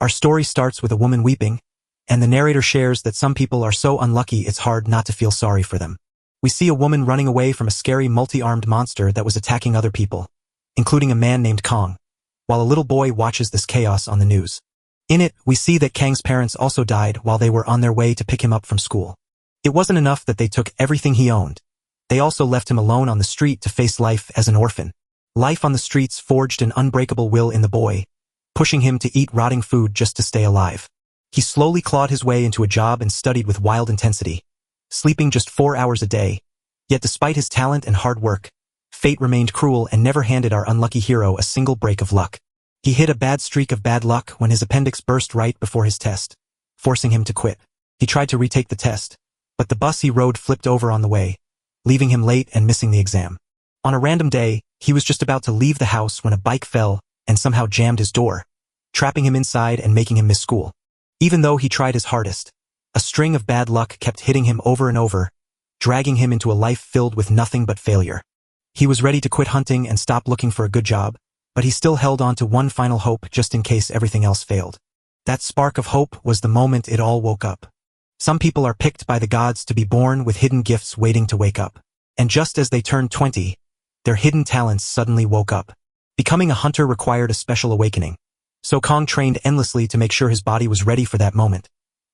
Our story starts with a woman weeping, and the narrator shares that some people are so unlucky it's hard not to feel sorry for them. We see a woman running away from a scary multi-armed monster that was attacking other people, including a man named Kong, while a little boy watches this chaos on the news. In it, we see that Kang's parents also died while they were on their way to pick him up from school. It wasn't enough that they took everything he owned. They also left him alone on the street to face life as an orphan. Life on the streets forged an unbreakable will in the boy, pushing him to eat rotting food just to stay alive. He slowly clawed his way into a job and studied with wild intensity, sleeping just 4 hours a day. Yet despite his talent and hard work, fate remained cruel and never handed our unlucky hero a single break of luck. He hit a bad streak of bad luck when his appendix burst right before his test, forcing him to quit. He tried to retake the test, but the bus he rode flipped over on the way, leaving him late and missing the exam. On a random day, he was just about to leave the house when a bike fell and somehow jammed his door, trapping him inside and making him miss school. Even though he tried his hardest, a string of bad luck kept hitting him over and over, dragging him into a life filled with nothing but failure. He was ready to quit hunting and stop looking for a good job, but he still held on to one final hope just in case everything else failed. That spark of hope was the moment it all woke up. Some people are picked by the gods to be born with hidden gifts waiting to wake up. And just as they turned 20, their hidden talents suddenly woke up. Becoming a hunter required a special awakening, so Kong trained endlessly to make sure his body was ready for that moment.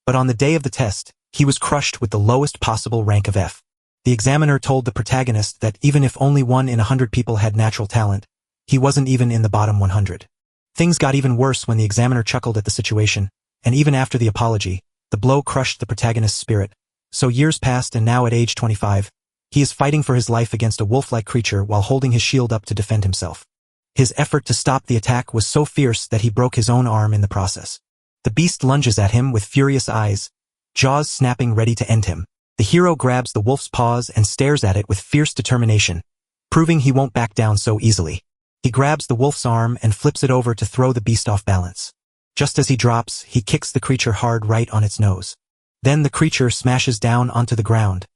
But on the day of the test, he was crushed with the lowest possible rank of F. The examiner told the protagonist that even if only 1 in 100 people had natural talent, he wasn't even in the bottom 100. Things got even worse when the examiner chuckled at the situation, and even after the apology, the blow crushed the protagonist's spirit. So years passed and now at age 25, he is fighting for his life against a wolf-like creature while holding his shield up to defend himself. His effort to stop the attack was so fierce that he broke his own arm in the process. The beast lunges at him with furious eyes, jaws snapping ready to end him. The hero grabs the wolf's paws and stares at it with fierce determination, proving he won't back down so easily. He grabs the wolf's arm and flips it over to throw the beast off balance. Just as he drops, he kicks the creature hard right on its nose. Then the creature smashes down onto the ground,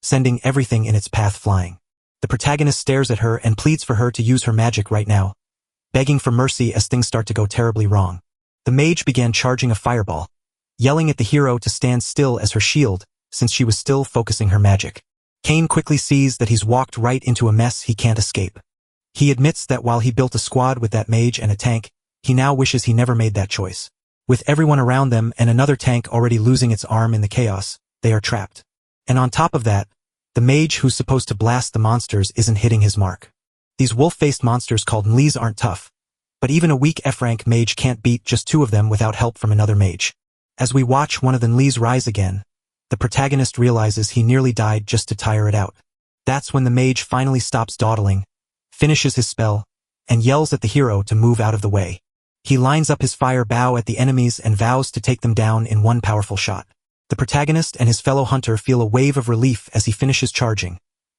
sending everything in its path flying. The protagonist stares at her and pleads for her to use her magic right now, begging for mercy as things start to go terribly wrong. The mage began charging a fireball, yelling at the hero to stand still as her shield, since she was still focusing her magic. Kane quickly sees that he's walked right into a mess he can't escape. He admits that while he built a squad with that mage and a tank, he now wishes he never made that choice. With everyone around them and another tank already losing its arm in the chaos, they are trapped. And on top of that, the mage who's supposed to blast the monsters isn't hitting his mark. These wolf-faced monsters called Nlees aren't tough, but even a weak F-rank mage can't beat just 2 of them without help from another mage. As we watch one of the Nlees rise again, the protagonist realizes he nearly died just to tire it out. That's when the mage finally stops dawdling, finishes his spell, and yells at the hero to move out of the way. He lines up his fire bow at the enemies and vows to take them down in one powerful shot. The protagonist and his fellow hunter feel a wave of relief as he finishes charging,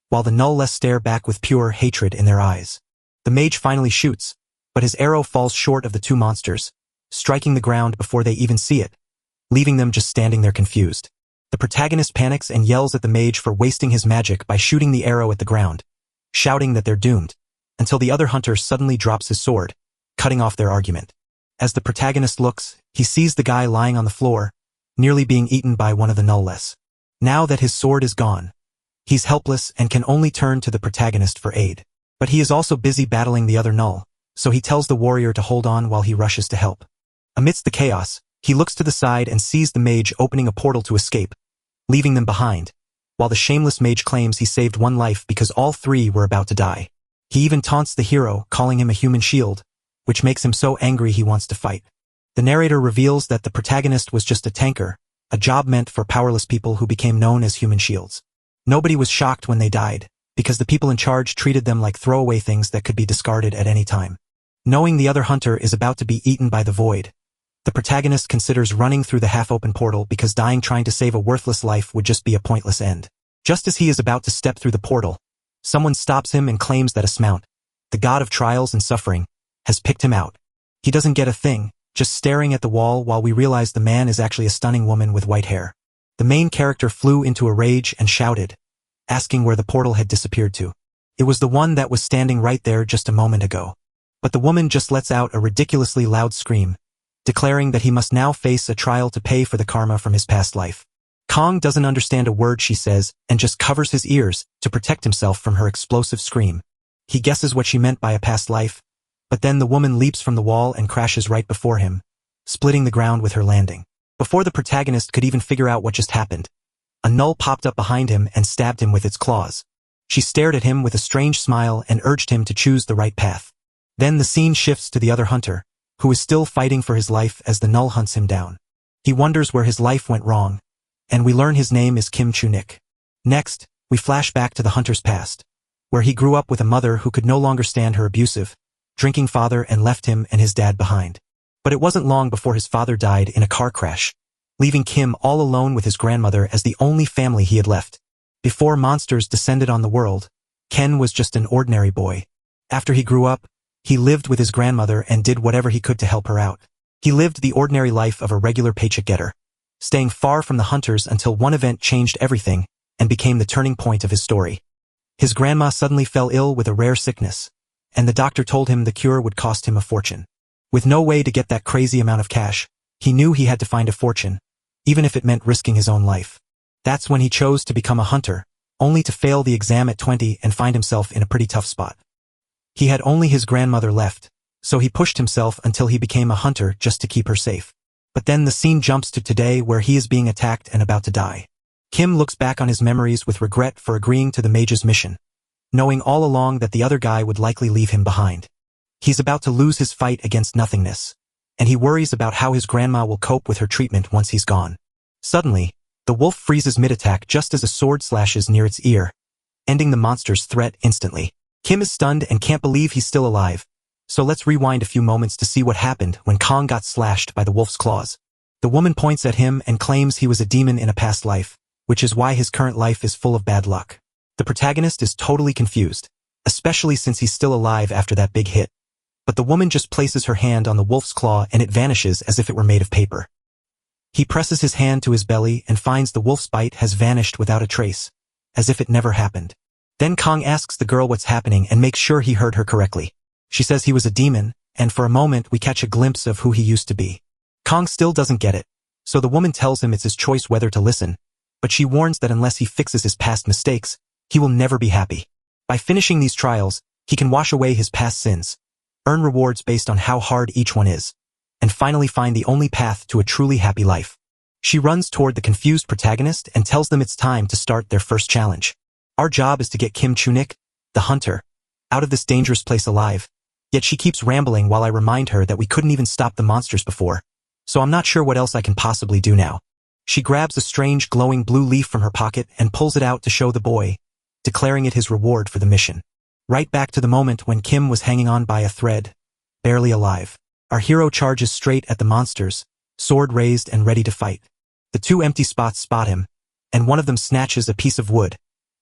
while the Null-less stare back with pure hatred in their eyes. The mage finally shoots, but his arrow falls short of the 2 monsters, striking the ground before they even see it, leaving them just standing there confused. The protagonist panics and yells at the mage for wasting his magic by shooting the arrow at the ground, shouting that they're doomed, until the other hunter suddenly drops his sword, cutting off their argument. As the protagonist looks, he sees the guy lying on the floor, nearly being eaten by one of the Null-less. Now that his sword is gone, he's helpless and can only turn to the protagonist for aid. But he is also busy battling the other Null, so he tells the warrior to hold on while he rushes to help. Amidst the chaos, he looks to the side and sees the mage opening a portal to escape, leaving them behind, while the shameless mage claims he saved 1 life because all 3 were about to die. He even taunts the hero, calling him a human shield, which makes him so angry he wants to fight. The narrator reveals that the protagonist was just a tanker, a job meant for powerless people who became known as human shields. Nobody was shocked when they died, because the people in charge treated them like throwaway things that could be discarded at any time. Knowing the other hunter is about to be eaten by the void, the protagonist considers running through the half-open portal because dying trying to save a worthless life would just be a pointless end. Just as he is about to step through the portal, someone stops him and claims that Asmount, the god of trials and suffering, has picked him out. He doesn't get a thing, just staring at the wall while we realize the man is actually a stunning woman with white hair. The main character flew into a rage and shouted, asking where the portal had disappeared to. It was the one that was standing right there just a moment ago. But the woman just lets out a ridiculously loud scream, declaring that he must now face a trial to pay for the karma from his past life. Kong doesn't understand a word she says and just covers his ears to protect himself from her explosive scream. He guesses what she meant by a past life, but then the woman leaps from the wall and crashes right before him, splitting the ground with her landing. Before the protagonist could even figure out what just happened, a null popped up behind him and stabbed him with its claws. She stared at him with a strange smile and urged him to choose the right path. Then the scene shifts to the other hunter, who is still fighting for his life as the null hunts him down. He wonders where his life went wrong, and we learn his name is Kim Chu-nik. Next, we flash back to the hunter's past, where he grew up with a mother who could no longer stand her abusive, drinking father and left him and his dad behind. But it wasn't long before his father died in a car crash, leaving Kim all alone with his grandmother as the only family he had left. Before monsters descended on the world, Ken was just an ordinary boy. After he grew up, he lived with his grandmother and did whatever he could to help her out. He lived the ordinary life of a regular paycheck getter, staying far from the hunters until one event changed everything and became the turning point of his story. His grandma suddenly fell ill with a rare sickness, and the doctor told him the cure would cost him a fortune. With no way to get that crazy amount of cash, he knew he had to find a fortune, even if it meant risking his own life. That's when he chose to become a hunter, only to fail the exam at 20 and find himself in a pretty tough spot. He had only his grandmother left, so he pushed himself until he became a hunter just to keep her safe. But then the scene jumps to today where he is being attacked and about to die. Kim looks back on his memories with regret for agreeing to the mage's mission, knowing all along that the other guy would likely leave him behind. He's about to lose his fight against nothingness, and he worries about how his grandma will cope with her treatment once he's gone. Suddenly, the wolf freezes mid-attack just as a sword slashes near its ear, ending the monster's threat instantly. Kim is stunned and can't believe he's still alive, so let's rewind a few moments to see what happened when Kong got slashed by the wolf's claws. The woman points at him and claims he was a demon in a past life, which is why his current life is full of bad luck. The protagonist is totally confused, especially since he's still alive after that big hit. But the woman just places her hand on the wolf's claw and it vanishes as if it were made of paper. He presses his hand to his belly and finds the wolf's bite has vanished without a trace, as if it never happened. Then Kong asks the girl what's happening and makes sure he heard her correctly. She says he was a demon, and for a moment we catch a glimpse of who he used to be. Kong still doesn't get it, so the woman tells him it's his choice whether to listen, but she warns that unless he fixes his past mistakes, he will never be happy. By finishing these trials, he can wash away his past sins, earn rewards based on how hard each one is, and finally find the only path to a truly happy life. She runs toward the confused protagonist and tells them it's time to start their first challenge. Our job is to get Kim Chu-nik, the hunter, out of this dangerous place alive. Yet she keeps rambling while I remind her that we couldn't even stop the monsters before, so I'm not sure what else I can possibly do now. She grabs a strange glowing blue leaf from her pocket and pulls it out to show the boy, declaring it his reward for the mission. Right back to the moment when Kim was hanging on by a thread, barely alive. Our hero charges straight at the monsters, sword raised and ready to fight. The two empty spots spot him, and one of them snatches a piece of wood,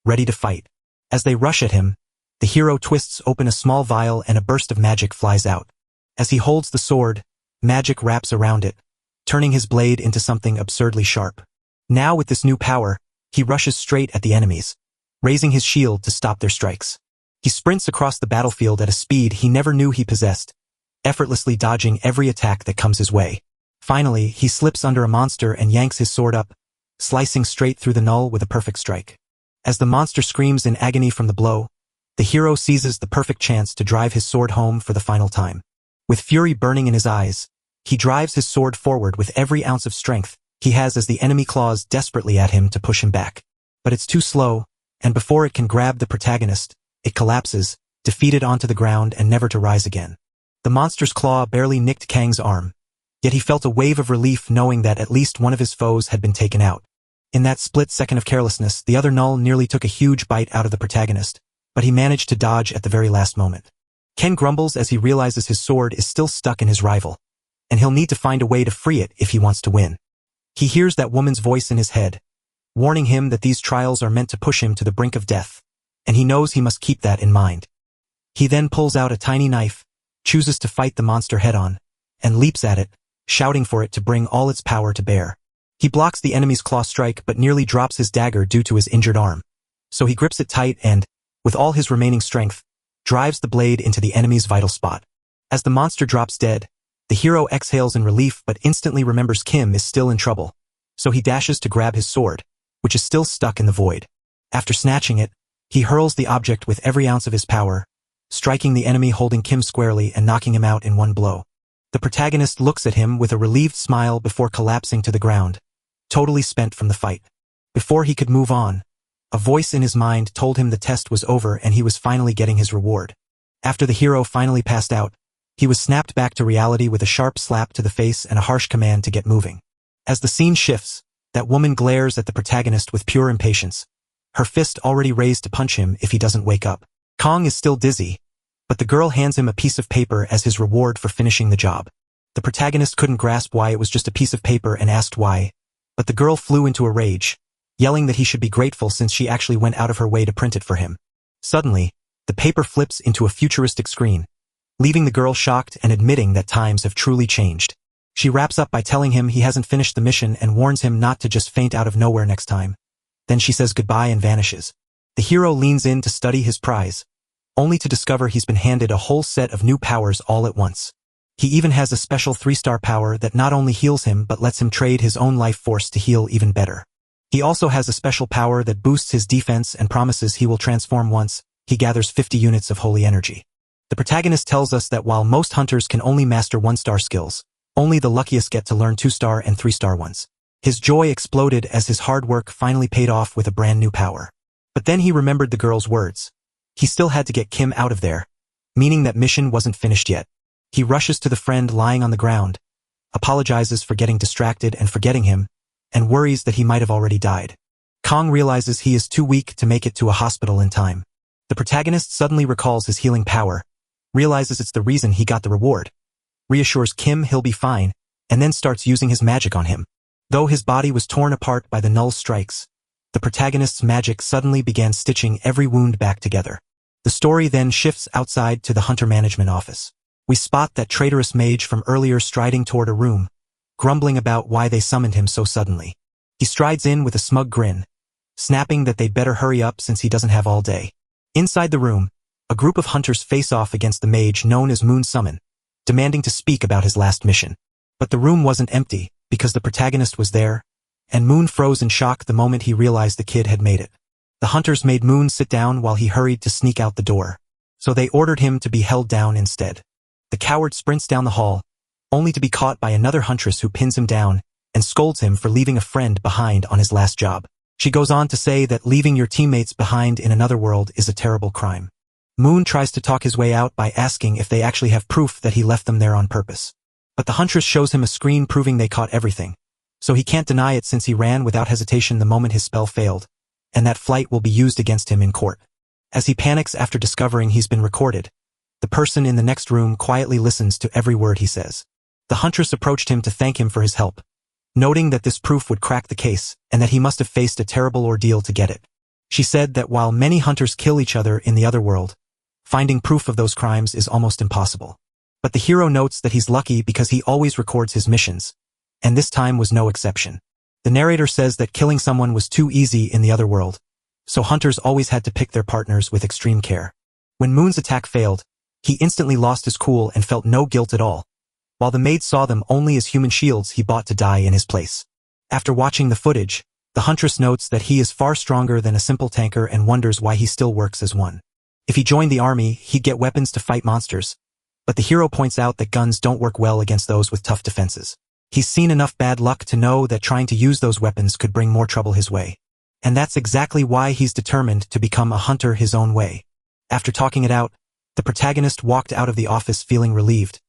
ready to fight. As they rush at him, the hero twists open a small vial and a burst of magic flies out. As he holds the sword, magic wraps around it, turning his blade into something absurdly sharp. Now with this new power, he rushes straight at the enemies, raising his shield to stop their strikes. He sprints across the battlefield at a speed he never knew he possessed, effortlessly dodging every attack that comes his way. Finally, he slips under a monster and yanks his sword up, slicing straight through the null with a perfect strike. As the monster screams in agony from the blow, the hero seizes the perfect chance to drive his sword home for the final time. With fury burning in his eyes, he drives his sword forward with every ounce of strength he has as the enemy claws desperately at him to push him back. But it's too slow, and before it can grab the protagonist, it collapses, defeated onto the ground and never to rise again. The monster's claw barely nicked Kang's arm, yet he felt a wave of relief knowing that at least one of his foes had been taken out. In that split second of carelessness, the other null nearly took a huge bite out of the protagonist, but he managed to dodge at the very last moment. Ken grumbles as he realizes his sword is still stuck in his rival, and he'll need to find a way to free it if he wants to win. He hears that woman's voice in his head, warning him that these trials are meant to push him to the brink of death, and he knows he must keep that in mind. He then pulls out a tiny knife, chooses to fight the monster head-on, and leaps at it, shouting for it to bring all its power to bear. He blocks the enemy's claw strike but nearly drops his dagger due to his injured arm, so he grips it tight and, with all his remaining strength, drives the blade into the enemy's vital spot. As the monster drops dead, The hero exhales in relief but instantly remembers Kim is still in trouble, so he dashes to grab his sword, which is still stuck in the void. After snatching it, he hurls the object with every ounce of his power, striking the enemy holding Kim squarely and knocking him out in one blow. The protagonist looks at him with a relieved smile before collapsing to the ground, totally spent from the fight. Before he could move on, a voice in his mind told him the test was over and he was finally getting his reward. After the hero finally passed out, he was snapped back to reality with a sharp slap to the face and a harsh command to get moving. As the scene shifts, that woman glares at the protagonist with pure impatience, her fist already raised to punch him if he doesn't wake up. Kong is still dizzy, but the girl hands him a piece of paper as his reward for finishing the job. The protagonist couldn't grasp why it was just a piece of paper and asked why, but the girl flew into a rage, yelling that he should be grateful since she actually went out of her way to print it for him. Suddenly, the paper flips into a futuristic screen, leaving the girl shocked and admitting that times have truly changed. She wraps up by telling him he hasn't finished the mission and warns him not to just faint out of nowhere next time. Then she says goodbye and vanishes. The hero leans in to study his prize, only to discover he's been handed a whole set of new powers all at once. He even has a special 3-star power that not only heals him but lets him trade his own life force to heal even better. He also has a special power that boosts his defense and promises he will transform once he gathers 50 units of holy energy. The protagonist tells us that while most hunters can only master 1-star skills, only the luckiest get to learn 2-star and 3-star ones. His joy exploded as his hard work finally paid off with a brand new power. But then he remembered the girl's words. He still had to get Kim out of there, meaning that mission wasn't finished yet. He rushes to the friend lying on the ground, apologizes for getting distracted and forgetting him, and worries that he might have already died. Kong realizes he is too weak to make it to a hospital in time. The protagonist suddenly recalls his healing power, realizes it's the reason he got the reward, reassures Kim he'll be fine, and then starts using his magic on him. Though his body was torn apart by the null strikes, the protagonist's magic suddenly began stitching every wound back together. The story then shifts outside to the hunter management office. We spot that traitorous mage from earlier striding toward a room, grumbling about why they summoned him so suddenly. He strides in with a smug grin, snapping that they'd better hurry up since he doesn't have all day. Inside the room, a group of hunters face off against the mage known as Moon Summon, demanding to speak about his last mission. But the room wasn't empty, because the protagonist was there, and Moon froze in shock the moment he realized the kid had made it. The hunters made Moon sit down while he hurried to sneak out the door, so they ordered him to be held down instead. The coward sprints down the hall, only to be caught by another huntress who pins him down and scolds him for leaving a friend behind on his last job. She goes on to say that leaving your teammates behind in another world is a terrible crime. Moon tries to talk his way out by asking if they actually have proof that he left them there on purpose. But the huntress shows him a screen proving they caught everything, so he can't deny it since he ran without hesitation the moment his spell failed, and that flight will be used against him in court. As he panics after discovering he's been recorded, the person in the next room quietly listens to every word he says. The huntress approached him to thank him for his help, noting that this proof would crack the case and that he must have faced a terrible ordeal to get it. She said that while many hunters kill each other in the other world, finding proof of those crimes is almost impossible. But the hero notes that he's lucky because he always records his missions, and this time was no exception. The narrator says that killing someone was too easy in the other world, so hunters always had to pick their partners with extreme care. When Moon's attack failed, he instantly lost his cool and felt no guilt at all, while the maid saw them only as human shields he bought to die in his place. After watching the footage, the huntress notes that he is far stronger than a simple tanker and wonders why he still works as one. If he joined the army, he'd get weapons to fight monsters, but the hero points out that guns don't work well against those with tough defenses. He's seen enough bad luck to know that trying to use those weapons could bring more trouble his way. And that's exactly why he's determined to become a hunter his own way. After talking it out, the protagonist walked out of the office feeling relieved,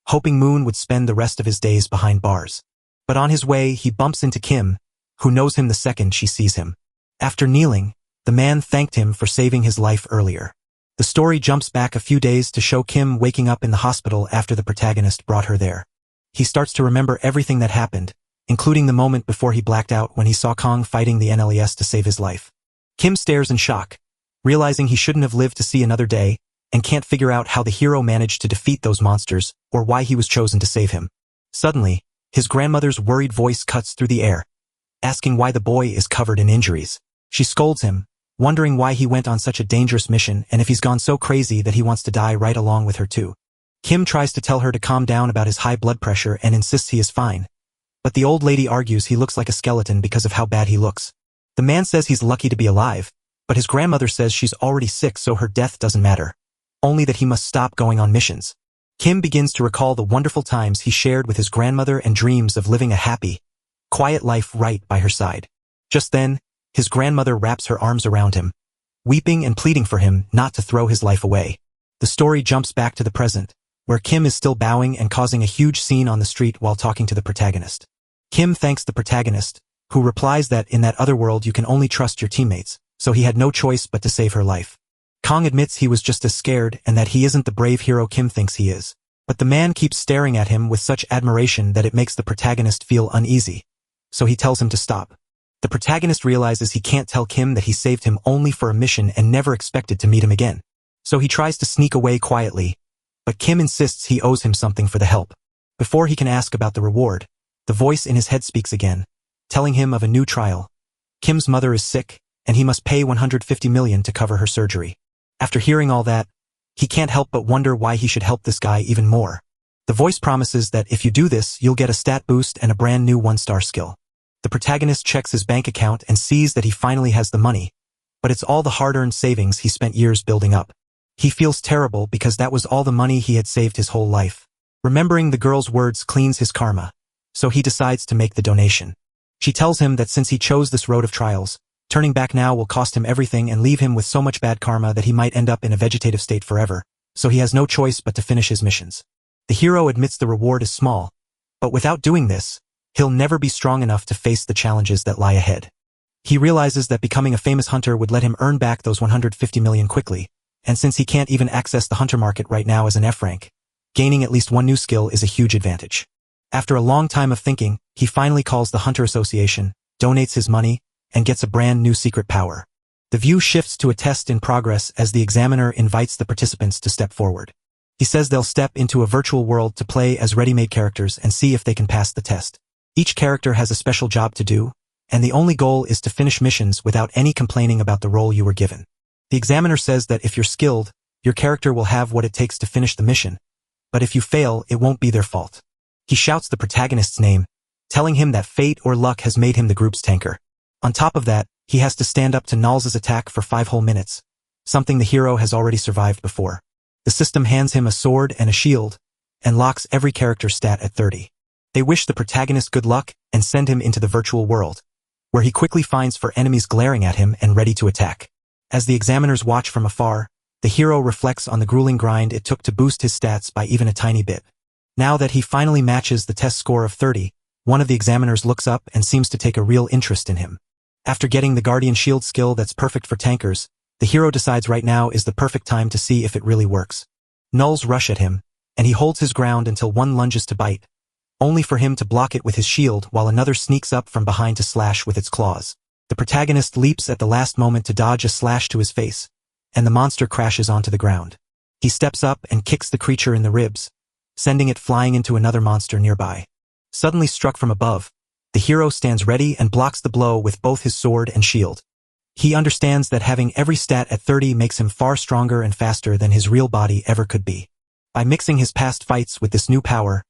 hoping Moon would spend the rest of his days behind bars. But on his way, he bumps into Kim, who knows him the second she sees him. After kneeling, the man thanked him for saving his life earlier. The story jumps back a few days to show Kim waking up in the hospital after the protagonist brought her there. He starts to remember everything that happened, including the moment before he blacked out when he saw Kong fighting the NLES to save his life. Kim stares in shock, realizing he shouldn't have lived to see another day, and can't figure out how the hero managed to defeat those monsters or why he was chosen to save him. Suddenly, his grandmother's worried voice cuts through the air, asking why the boy is covered in injuries. She scolds him, wondering why he went on such a dangerous mission and if he's gone so crazy that he wants to die right along with her too. Kim tries to tell her to calm down about his high blood pressure and insists he is fine. But the old lady argues he looks like a skeleton because of how bad he looks. The man says he's lucky to be alive, but his grandmother says she's already sick so her death doesn't matter. Only that he must stop going on missions. Kim begins to recall the wonderful times he shared with his grandmother and dreams of living a happy, quiet life right by her side. Just then, his grandmother wraps her arms around him, weeping and pleading for him not to throw his life away. The story jumps back to the present, where Kim is still bowing and causing a huge scene on the street while talking to the protagonist. Kim thanks the protagonist, who replies that in that other world you can only trust your teammates, so he had no choice but to save her life. Kong admits he was just as scared and that he isn't the brave hero Kim thinks he is. But the man keeps staring at him with such admiration that it makes the protagonist feel uneasy. So he tells him to stop. The protagonist realizes he can't tell Kim that he saved him only for a mission and never expected to meet him again. So he tries to sneak away quietly, but Kim insists he owes him something for the help. Before he can ask about the reward, the voice in his head speaks again, telling him of a new trial. Kim's mother is sick, and he must pay 150 million to cover her surgery. After hearing all that, he can't help but wonder why he should help this guy even more. The voice promises that if you do this, you'll get a stat boost and a brand new 1-star skill. The protagonist checks his bank account and sees that he finally has the money, but it's all the hard-earned savings he spent years building up. He feels terrible because that was all the money he had saved his whole life. Remembering the girl's words cleans his karma, so he decides to make the donation. She tells him that since he chose this road of trials, turning back now will cost him everything and leave him with so much bad karma that he might end up in a vegetative state forever, so he has no choice but to finish his missions. The hero admits the reward is small, but without doing this, he'll never be strong enough to face the challenges that lie ahead. He realizes that becoming a famous hunter would let him earn back those 150 million quickly, and since he can't even access the hunter market right now as an F rank, gaining at least one new skill is a huge advantage. After a long time of thinking, he finally calls the Hunter Association, donates his money, and gets a brand new secret power. The view shifts to a test in progress as the examiner invites the participants to step forward. He says they'll step into a virtual world to play as ready-made characters and see if they can pass the test. Each character has a special job to do, and the only goal is to finish missions without any complaining about the role you were given. The examiner says that if you're skilled, your character will have what it takes to finish the mission, but if you fail, it won't be their fault. He shouts the protagonist's name, telling him that fate or luck has made him the group's tanker. On top of that, he has to stand up to Nal's attack for 5 whole minutes, something the hero has already survived before. The system hands him a sword and a shield, and locks every character's stat at 30. They wish the protagonist good luck and send him into the virtual world, where he quickly finds 4 enemies glaring at him and ready to attack. As the examiners watch from afar, the hero reflects on the grueling grind it took to boost his stats by even a tiny bit. Now that he finally matches the test score of 30, one of the examiners looks up and seems to take a real interest in him. After getting the Guardian Shield skill that's perfect for tankers, the hero decides right now is the perfect time to see if it really works. Nulls rush at him, and he holds his ground until one lunges to bite, only for him to block it with his shield while another sneaks up from behind to slash with its claws. The protagonist leaps at the last moment to dodge a slash to his face, and the monster crashes onto the ground. He steps up and kicks the creature in the ribs, sending it flying into another monster nearby. Suddenly struck from above, the hero stands ready and blocks the blow with both his sword and shield. He understands that having every stat at 30 makes him far stronger and faster than his real body ever could be. By mixing his past fights with this new power,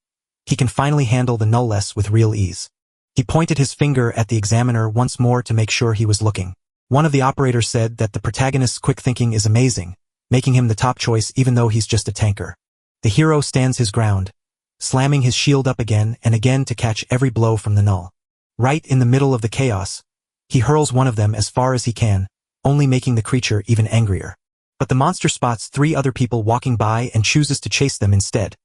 he can finally handle the nullless with real ease. He pointed his finger at the examiner once more to make sure he was looking. One of the operators said that the protagonist's quick thinking is amazing, making him the top choice even though he's just a tanker. The hero stands his ground, slamming his shield up again and again to catch every blow from the null. Right in the middle of the chaos, he hurls one of them as far as he can, only making the creature even angrier. But the monster spots 3 other people walking by and chooses to chase them instead,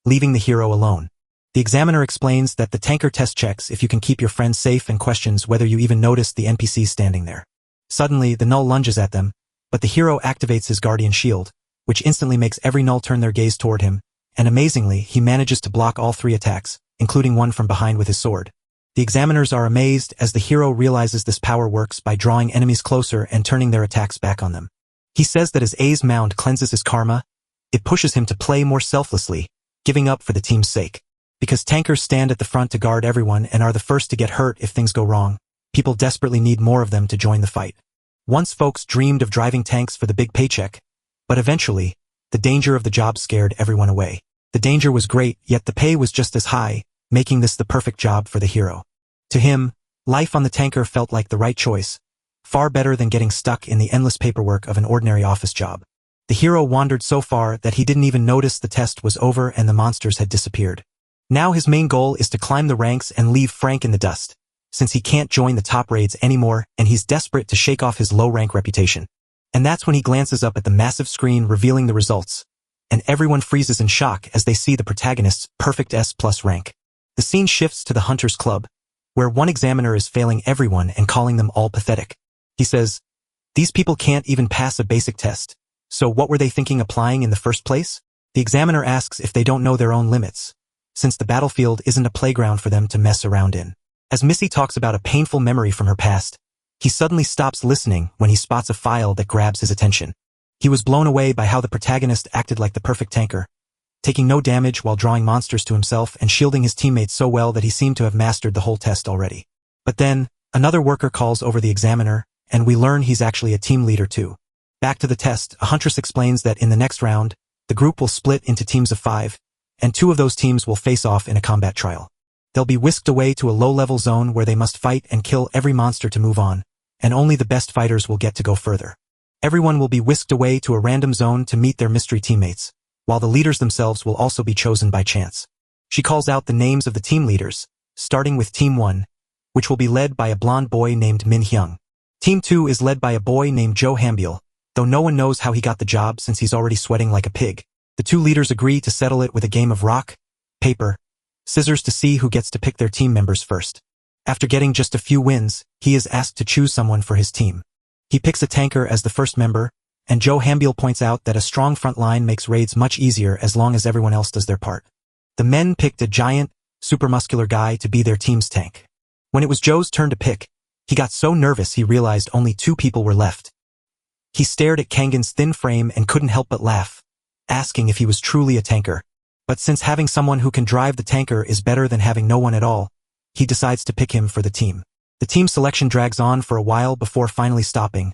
leaving the hero alone. The examiner explains that the tanker test checks if you can keep your friends safe and questions whether you even noticed the NPCs standing there. Suddenly, the null lunges at them, but the hero activates his guardian shield, which instantly makes every null turn their gaze toward him, and amazingly, he manages to block all 3 attacks, including one from behind with his sword. The examiners are amazed as the hero realizes this power works by drawing enemies closer and turning their attacks back on them. He says that as A's mound cleanses his karma, it pushes him to play more selflessly, giving up for the team's sake. Because tankers stand at the front to guard everyone and are the first to get hurt if things go wrong, people desperately need more of them to join the fight. Once folks dreamed of driving tanks for the big paycheck, but eventually, the danger of the job scared everyone away. The danger was great, yet the pay was just as high, making this the perfect job for the hero. To him, life on the tanker felt like the right choice, far better than getting stuck in the endless paperwork of an ordinary office job. The hero wandered so far that he didn't even notice the test was over and the monsters had disappeared. Now his main goal is to climb the ranks and leave Frank in the dust, since he can't join the top raids anymore and he's desperate to shake off his low-rank reputation. And that's when he glances up at the massive screen revealing the results, and everyone freezes in shock as they see the protagonist's perfect S+ rank. The scene shifts to the Hunters Club, where one examiner is failing everyone and calling them all pathetic. He says, "These people can't even pass a basic test, so what were they thinking applying in the first place?" The examiner asks if they don't know their own limits, since the battlefield isn't a playground for them to mess around in. As Missy talks about a painful memory from her past, he suddenly stops listening when he spots a file that grabs his attention. He was blown away by how the protagonist acted like the perfect tanker, taking no damage while drawing monsters to himself and shielding his teammates so well that he seemed to have mastered the whole test already. But then, another worker calls over the examiner, and we learn he's actually a team leader too. Back to the test, a huntress explains that in the next round, the group will split into teams of 5, and 2 of those teams will face off in a combat trial. They'll be whisked away to a low-level zone where they must fight and kill every monster to move on, and only the best fighters will get to go further. Everyone will be whisked away to a random zone to meet their mystery teammates, while the leaders themselves will also be chosen by chance. She calls out the names of the team leaders, starting with Team 1, which will be led by a blonde boy named Min Hyung. Team 2 is led by a boy named Joe Hambiel, though no one knows how he got the job since he's already sweating like a pig. The 2 leaders agree to settle it with a game of rock, paper, scissors to see who gets to pick their team members first. After getting just a few wins, he is asked to choose someone for his team. He picks a tanker as the first member, and Joe Hambiel points out that a strong front line makes raids much easier as long as everyone else does their part. The men picked a giant, super muscular guy to be their team's tank. When it was Joe's turn to pick, he got so nervous he realized only 2 people were left. He stared at Kangen's thin frame and couldn't help but laugh, asking if he was truly a tanker. But since having someone who can drive the tanker is better than having no one at all, he decides to pick him for the team. The team selection drags on for a while before finally stopping,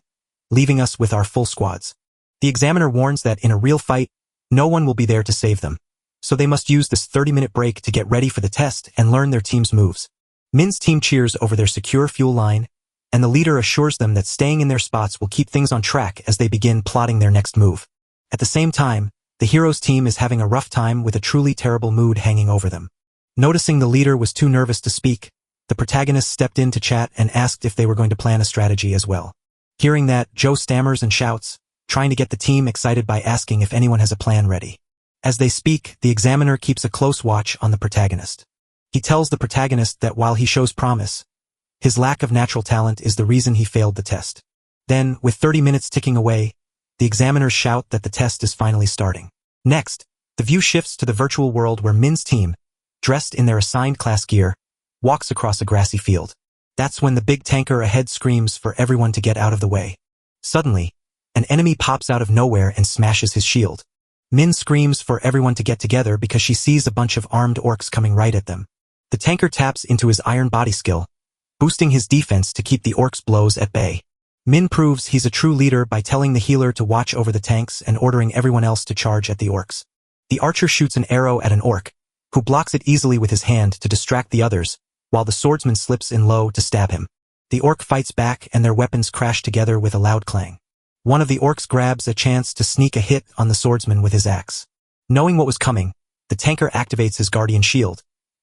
leaving us with our full squads. The examiner warns that in a real fight, no one will be there to save them, so they must use this 30-minute break to get ready for the test and learn their team's moves. Min's team cheers over their secure fuel line, and the leader assures them that staying in their spots will keep things on track as they begin plotting their next move. At the same time, the hero's team is having a rough time with a truly terrible mood hanging over them. Noticing the leader was too nervous to speak, the protagonist stepped in to chat and asked if they were going to plan a strategy as well. Hearing that, Joe stammers and shouts, trying to get the team excited by asking if anyone has a plan ready. As they speak, the examiner keeps a close watch on the protagonist. He tells the protagonist that while he shows promise, his lack of natural talent is the reason he failed the test. Then, with 30 minutes ticking away, the examiners shout that the test is finally starting. Next, the view shifts to the virtual world where Min's team, dressed in their assigned class gear, walks across a grassy field. That's when the big tanker ahead screams for everyone to get out of the way. Suddenly, an enemy pops out of nowhere and smashes his shield. Min screams for everyone to get together because she sees a bunch of armed orcs coming right at them. The tanker taps into his iron body skill, boosting his defense to keep the orcs' blows at bay. Min proves he's a true leader by telling the healer to watch over the tanks and ordering everyone else to charge at the orcs. The archer shoots an arrow at an orc, who blocks it easily with his hand to distract the others, while the swordsman slips in low to stab him. The orc fights back and their weapons crash together with a loud clang. One of the orcs grabs a chance to sneak a hit on the swordsman with his axe. Knowing what was coming, the tanker activates his guardian shield,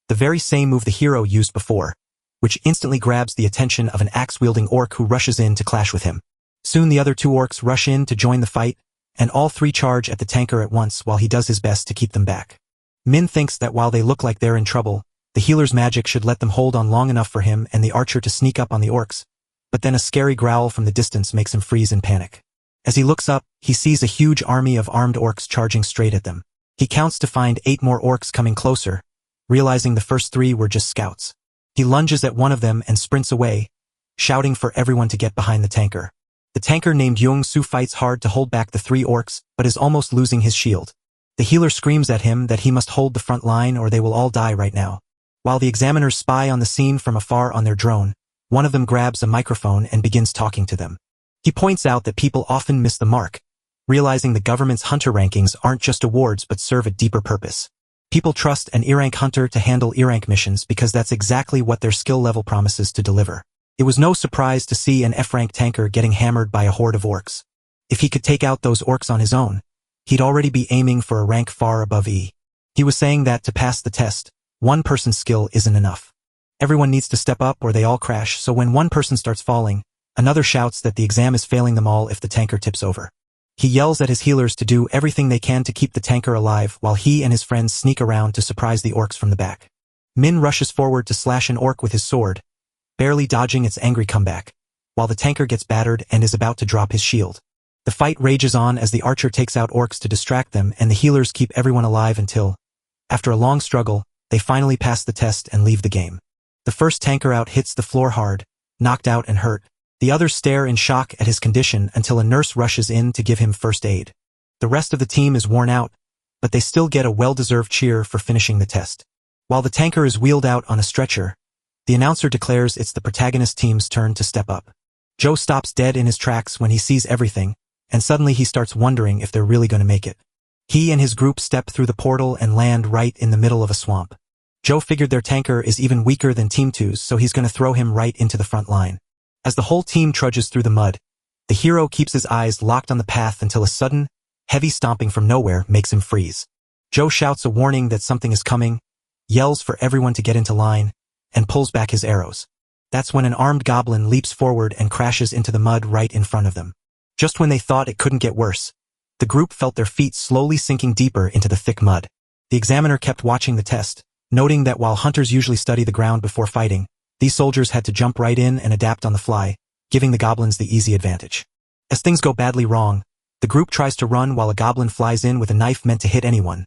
the very same move the hero used before, which instantly grabs the attention of an axe-wielding orc who rushes in to clash with him. Soon the other 2 orcs rush in to join the fight, and all 3 charge at the tanker at once while he does his best to keep them back. Min thinks that while they look like they're in trouble, the healer's magic should let them hold on long enough for him and the archer to sneak up on the orcs, but then a scary growl from the distance makes him freeze in panic. As he looks up, he sees a huge army of armed orcs charging straight at them. He counts to find 8 more orcs coming closer, realizing the first 3 were just scouts. He lunges at one of them and sprints away, shouting for everyone to get behind the tanker. The tanker named Yung Su fights hard to hold back the 3 orcs, but is almost losing his shield. The healer screams at him that he must hold the front line or they will all die right now. While the examiners spy on the scene from afar on their drone, one of them grabs a microphone and begins talking to them. He points out that people often miss the mark, realizing the government's hunter rankings aren't just awards but serve a deeper purpose. People trust an E-rank hunter to handle E-rank missions because that's exactly what their skill level promises to deliver. It was no surprise to see an F-rank tanker getting hammered by a horde of orcs. If he could take out those orcs on his own, he'd already be aiming for a rank far above E. He was saying that to pass the test, one person's skill isn't enough. Everyone needs to step up or they all crash, so when one person starts falling, another shouts that the exam is failing them all if the tanker tips over. He yells at his healers to do everything they can to keep the tanker alive while he and his friends sneak around to surprise the orcs from the back. Min rushes forward to slash an orc with his sword, barely dodging its angry comeback, while the tanker gets battered and is about to drop his shield. The fight rages on as the archer takes out orcs to distract them and the healers keep everyone alive until, after a long struggle, they finally pass the test and leave the game. The first tanker out hits the floor hard, knocked out and hurt. The others stare in shock at his condition until a nurse rushes in to give him first aid. The rest of the team is worn out, but they still get a well-deserved cheer for finishing the test. While the tanker is wheeled out on a stretcher, the announcer declares it's the protagonist team's turn to step up. Joe stops dead in his tracks when he sees everything, and suddenly he starts wondering if they're really going to make it. He and his group step through the portal and land right in the middle of a swamp. Joe figured their tanker is even weaker than Team 2's, so he's going to throw him right into the front line. As the whole team trudges through the mud, the hero keeps his eyes locked on the path until a sudden, heavy stomping from nowhere makes him freeze. Joe shouts a warning that something is coming, yells for everyone to get into line, and pulls back his arrows. That's when an armed goblin leaps forward and crashes into the mud right in front of them. Just when they thought it couldn't get worse, the group felt their feet slowly sinking deeper into the thick mud. The examiner kept watching the test, noting that while hunters usually study the ground before fighting, these soldiers had to jump right in and adapt on the fly, giving the goblins the easy advantage. As things go badly wrong, the group tries to run while a goblin flies in with a knife meant to hit anyone.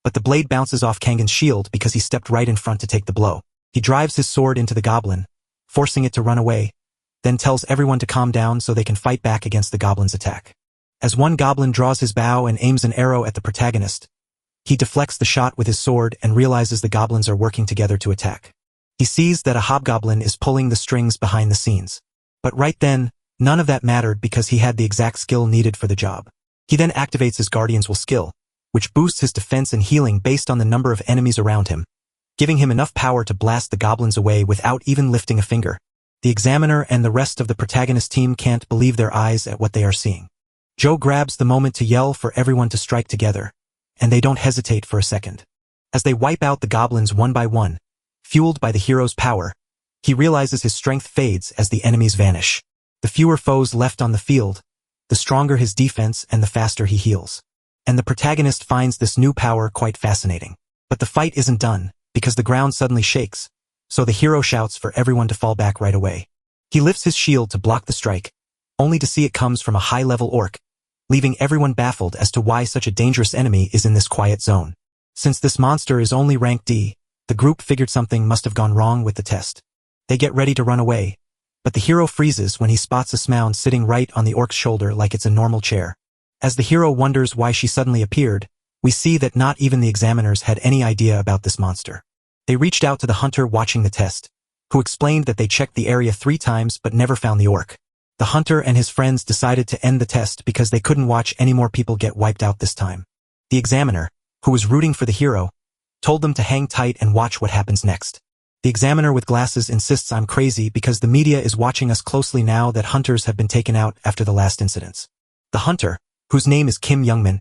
But the blade bounces off Kangan's shield because he stepped right in front to take the blow. He drives his sword into the goblin, forcing it to run away, then tells everyone to calm down so they can fight back against the goblin's attack. As one goblin draws his bow and aims an arrow at the protagonist, he deflects the shot with his sword and realizes the goblins are working together to attack. He sees that a hobgoblin is pulling the strings behind the scenes. But right then, none of that mattered because he had the exact skill needed for the job. He then activates his Guardian's Will skill, which boosts his defense and healing based on the number of enemies around him, giving him enough power to blast the goblins away without even lifting a finger. The examiner and the rest of the protagonist team can't believe their eyes at what they are seeing. Joe grabs the moment to yell for everyone to strike together, and they don't hesitate for a second. As they wipe out the goblins one by one, fueled by the hero's power, he realizes his strength fades as the enemies vanish. The fewer foes left on the field, the stronger his defense and the faster he heals. And the protagonist finds this new power quite fascinating. But the fight isn't done, because the ground suddenly shakes, so the hero shouts for everyone to fall back right away. He lifts his shield to block the strike, only to see it comes from a high-level orc, leaving everyone baffled as to why such a dangerous enemy is in this quiet zone. Since this monster is only rank D, the group figured something must have gone wrong with the test. They get ready to run away, but the hero freezes when he spots a smound sitting right on the orc's shoulder like it's a normal chair. As the hero wonders why she suddenly appeared, we see that not even the examiners had any idea about this monster. They reached out to the hunter watching the test, who explained that they checked the area 3 times but never found the orc. The hunter and his friends decided to end the test because they couldn't watch any more people get wiped out this time. The examiner, who was rooting for the hero, told them to hang tight and watch what happens next. The examiner with glasses insists I'm crazy because the media is watching us closely now that hunters have been taken out after the last incidents. The hunter, whose name is Kim Youngmin,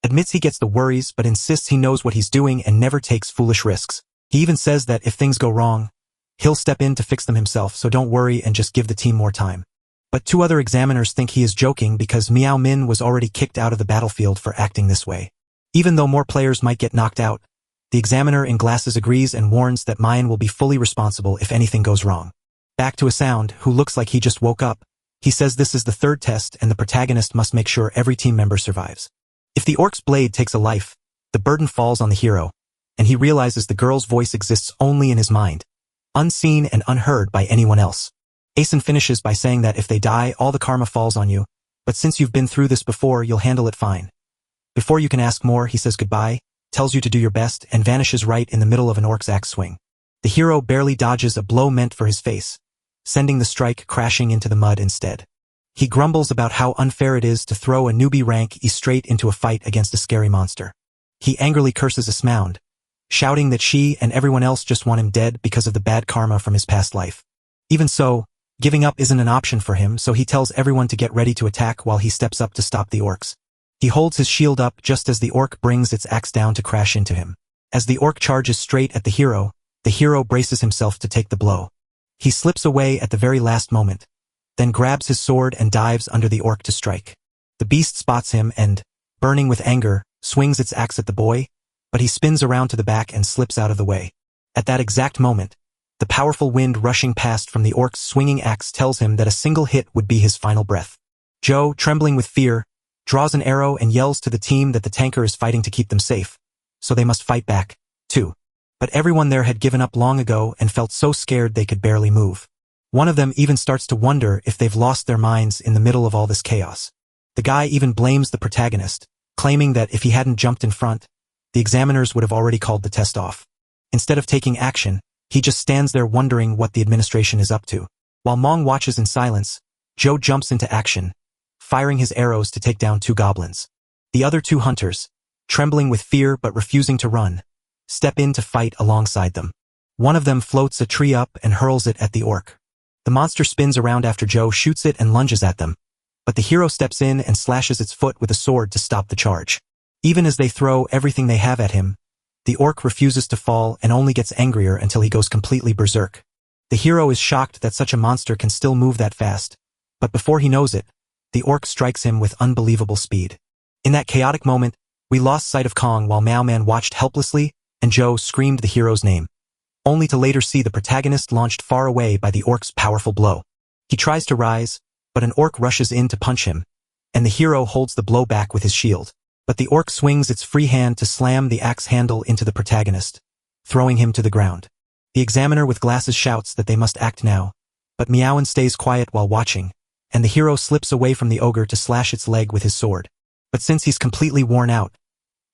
admits he gets the worries but insists he knows what he's doing and never takes foolish risks. He even says that if things go wrong, he'll step in to fix them himself, so don't worry and just give the team more time. But 2 other examiners think he is joking because Miao Min was already kicked out of the battlefield for acting this way. Even though more players might get knocked out, the examiner in glasses agrees and warns that Mayan will be fully responsible if anything goes wrong. Back to a sound, who looks like he just woke up, he says this is the 3rd test and the protagonist must make sure every team member survives. If the orc's blade takes a life, the burden falls on the hero, and he realizes the girl's voice exists only in his mind, unseen and unheard by anyone else. Asen finishes by saying that if they die, all the karma falls on you, but since you've been through this before, you'll handle it fine. Before you can ask more, he says goodbye, tells you to do your best, and vanishes right in the middle of an orc's axe swing. The hero barely dodges a blow meant for his face, sending the strike crashing into the mud instead. He grumbles about how unfair it is to throw a newbie rank E straight into a fight against a scary monster. He angrily curses a smound, shouting that she and everyone else just want him dead because of the bad karma from his past life. Even so, giving up isn't an option for him, so he tells everyone to get ready to attack while he steps up to stop the orcs. He holds his shield up just as the orc brings its axe down to crash into him. As the orc charges straight at the hero braces himself to take the blow. He slips away at the very last moment, then grabs his sword and dives under the orc to strike. The beast spots him and, burning with anger, swings its axe at the boy, but he spins around to the back and slips out of the way. At that exact moment, the powerful wind rushing past from the orc's swinging axe tells him that a single hit would be his final breath. Joe, trembling with fear, draws an arrow and yells to the team that the tanker is fighting to keep them safe, so they must fight back, too. But everyone there had given up long ago and felt so scared they could barely move. One of them even starts to wonder if they've lost their minds in the middle of all this chaos. The guy even blames the protagonist, claiming that if he hadn't jumped in front, the examiners would have already called the test off. Instead of taking action, he just stands there wondering what the administration is up to. While Mong watches in silence, Joe jumps into action, firing his arrows to take down 2 goblins. The other 2 hunters, trembling with fear but refusing to run, step in to fight alongside them. One of them floats a tree up and hurls it at the orc. The monster spins around after Joe shoots it and lunges at them, but the hero steps in and slashes its foot with a sword to stop the charge. Even as they throw everything they have at him, the orc refuses to fall and only gets angrier until he goes completely berserk. The hero is shocked that such a monster can still move that fast, but before he knows it, the orc strikes him with unbelievable speed. In that chaotic moment, we lost sight of Kong while Mao Man watched helplessly and Joe screamed the hero's name, only to later see the protagonist launched far away by the orc's powerful blow. He tries to rise, but an orc rushes in to punch him, and the hero holds the blow back with his shield. But the orc swings its free hand to slam the axe handle into the protagonist, throwing him to the ground. The examiner with glasses shouts that they must act now, but Meowen stays quiet while watching, and the hero slips away from the ogre to slash its leg with his sword. But since he's completely worn out,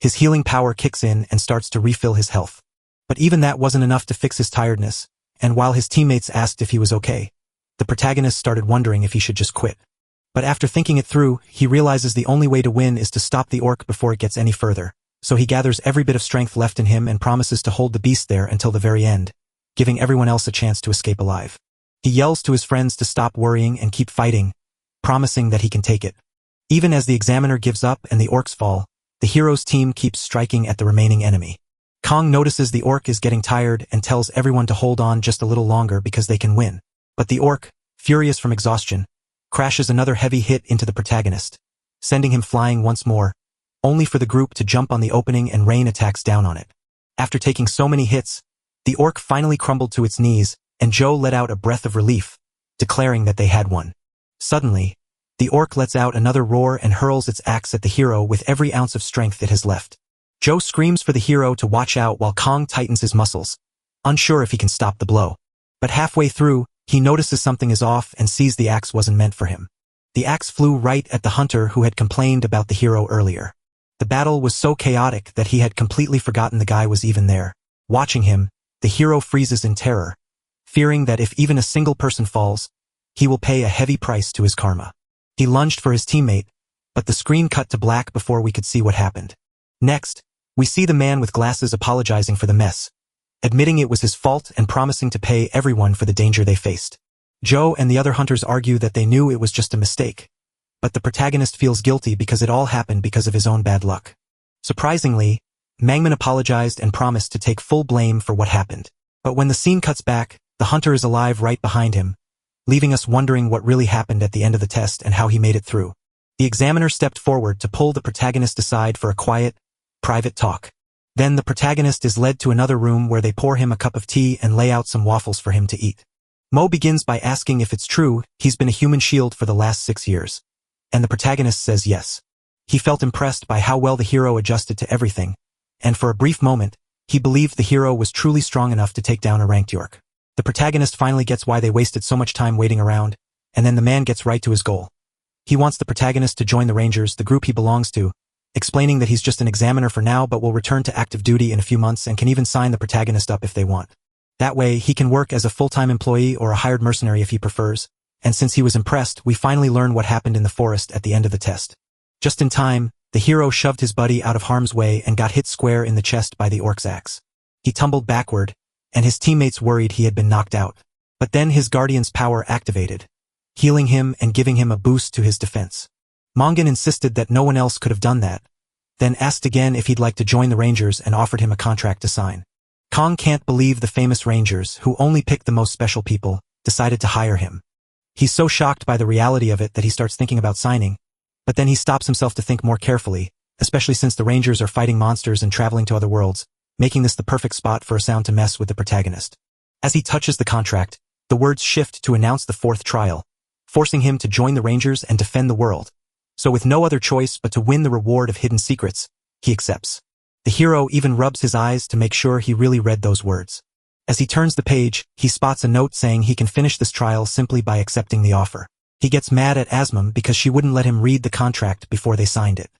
his healing power kicks in and starts to refill his health. But even that wasn't enough to fix his tiredness, and while his teammates asked if he was okay, the protagonist started wondering if he should just quit. But after thinking it through, he realizes the only way to win is to stop the orc before it gets any further, so he gathers every bit of strength left in him and promises to hold the beast there until the very end, giving everyone else a chance to escape alive. He yells to his friends to stop worrying and keep fighting, promising that he can take it. Even as the examiner gives up and the orcs fall, the hero's team keeps striking at the remaining enemy. Kong notices the orc is getting tired and tells everyone to hold on just a little longer because they can win. But the orc, furious from exhaustion, crashes another heavy hit into the protagonist, sending him flying once more, only for the group to jump on the opening and rain attacks down on it. After taking so many hits, the orc finally crumbled to its knees, and Joe let out a breath of relief, declaring that they had won. Suddenly, the orc lets out another roar and hurls its axe at the hero with every ounce of strength it has left. Joe screams for the hero to watch out while Kong tightens his muscles, unsure if he can stop the blow. But halfway through, he notices something is off and sees the axe wasn't meant for him. The axe flew right at the hunter who had complained about the hero earlier. The battle was so chaotic that he had completely forgotten the guy was even there. Watching him, the hero freezes in terror, fearing that if even a single person falls, he will pay a heavy price to his karma. He lunged for his teammate, but the screen cut to black before we could see what happened. Next, we see the man with glasses apologizing for the mess, admitting it was his fault and promising to pay everyone for the danger they faced. Joe and the other hunters argue that they knew it was just a mistake, but the protagonist feels guilty because it all happened because of his own bad luck. Surprisingly, Mangman apologized and promised to take full blame for what happened. But when the scene cuts back, the hunter is alive right behind him, leaving us wondering what really happened at the end of the test and how he made it through. The examiner stepped forward to pull the protagonist aside for a quiet, private talk. Then the protagonist is led to another room where they pour him a cup of tea and lay out some waffles for him to eat. Mo begins by asking if it's true he's been a human shield for the last 6 years, and the protagonist says yes. He felt impressed by how well the hero adjusted to everything, and for a brief moment, he believed the hero was truly strong enough to take down a ranked York. The protagonist finally gets why they wasted so much time waiting around, and then the man gets right to his goal. He wants the protagonist to join the Rangers, the group he belongs to, explaining that he's just an examiner for now but will return to active duty in a few months and can even sign the protagonist up if they want. That way, he can work as a full-time employee or a hired mercenary if he prefers, and since he was impressed, we finally learn what happened in the forest at the end of the test. Just in time, the hero shoved his buddy out of harm's way and got hit square in the chest by the orc's axe. He tumbled backward, and his teammates worried he had been knocked out. But then his guardian's power activated, healing him and giving him a boost to his defense. Manga insisted that no one else could have done that, then asked again if he'd like to join the Rangers and offered him a contract to sign. Kong can't believe the famous Rangers, who only pick the most special people, decided to hire him. He's so shocked by the reality of it that he starts thinking about signing, but then he stops himself to think more carefully, especially since the Rangers are fighting monsters and traveling to other worlds, making this the perfect spot for a sound to mess with the protagonist. As he touches the contract, the words shift to announce the 4th trial, forcing him to join the Rangers and defend the world. So with no other choice but to win the reward of hidden secrets, he accepts. The hero even rubs his eyes to make sure he really read those words. As he turns the page, he spots a note saying he can finish this trial simply by accepting the offer. He gets mad at Asmum because she wouldn't let him read the contract before they signed it.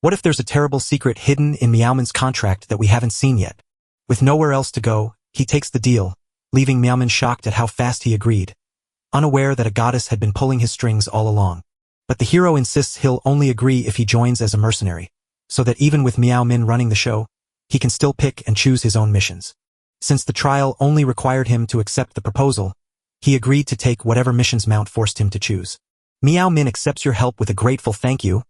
What if there's a terrible secret hidden in Meowman's contract that we haven't seen yet? With nowhere else to go, he takes the deal, leaving Meowman shocked at how fast he agreed, unaware that a goddess had been pulling his strings all along. But the hero insists he'll only agree if he joins as a mercenary, so that even with Meow Min running the show, he can still pick and choose his own missions. Since the trial only required him to accept the proposal, he agreed to take whatever missions Mount forced him to choose. Meow Min accepts your help with a grateful thank you,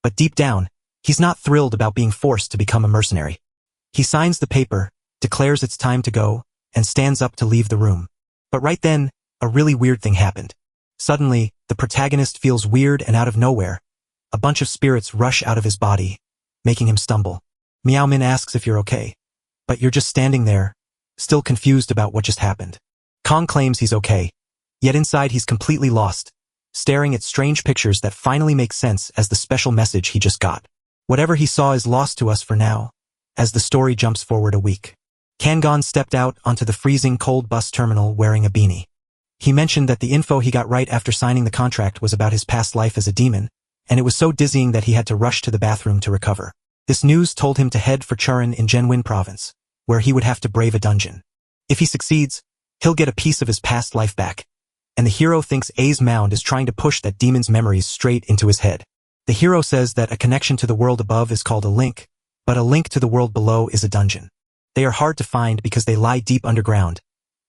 but deep down, he's not thrilled about being forced to become a mercenary. He signs the paper, declares it's time to go, and stands up to leave the room. But right then, a really weird thing happened. Suddenly, the protagonist feels weird and out of nowhere. A bunch of spirits rush out of his body, making him stumble. Meow Min asks if you're okay. But you're just standing there, still confused about what just happened. Kong claims he's okay, yet inside he's completely lost, staring at strange pictures that finally make sense as the special message he just got. Whatever he saw is lost to us for now, as the story jumps forward a week. Kangon stepped out onto the freezing cold bus terminal wearing a beanie. He mentioned that the info he got right after signing the contract was about his past life as a demon, and it was so dizzying that he had to rush to the bathroom to recover. This news told him to head for Churin in Genwin province, where he would have to brave a dungeon. If he succeeds, he'll get a piece of his past life back, and the hero thinks A's Mound is trying to push that demon's memories straight into his head. The hero says that a connection to the world above is called a link, but a link to the world below is a dungeon. They are hard to find because they lie deep underground,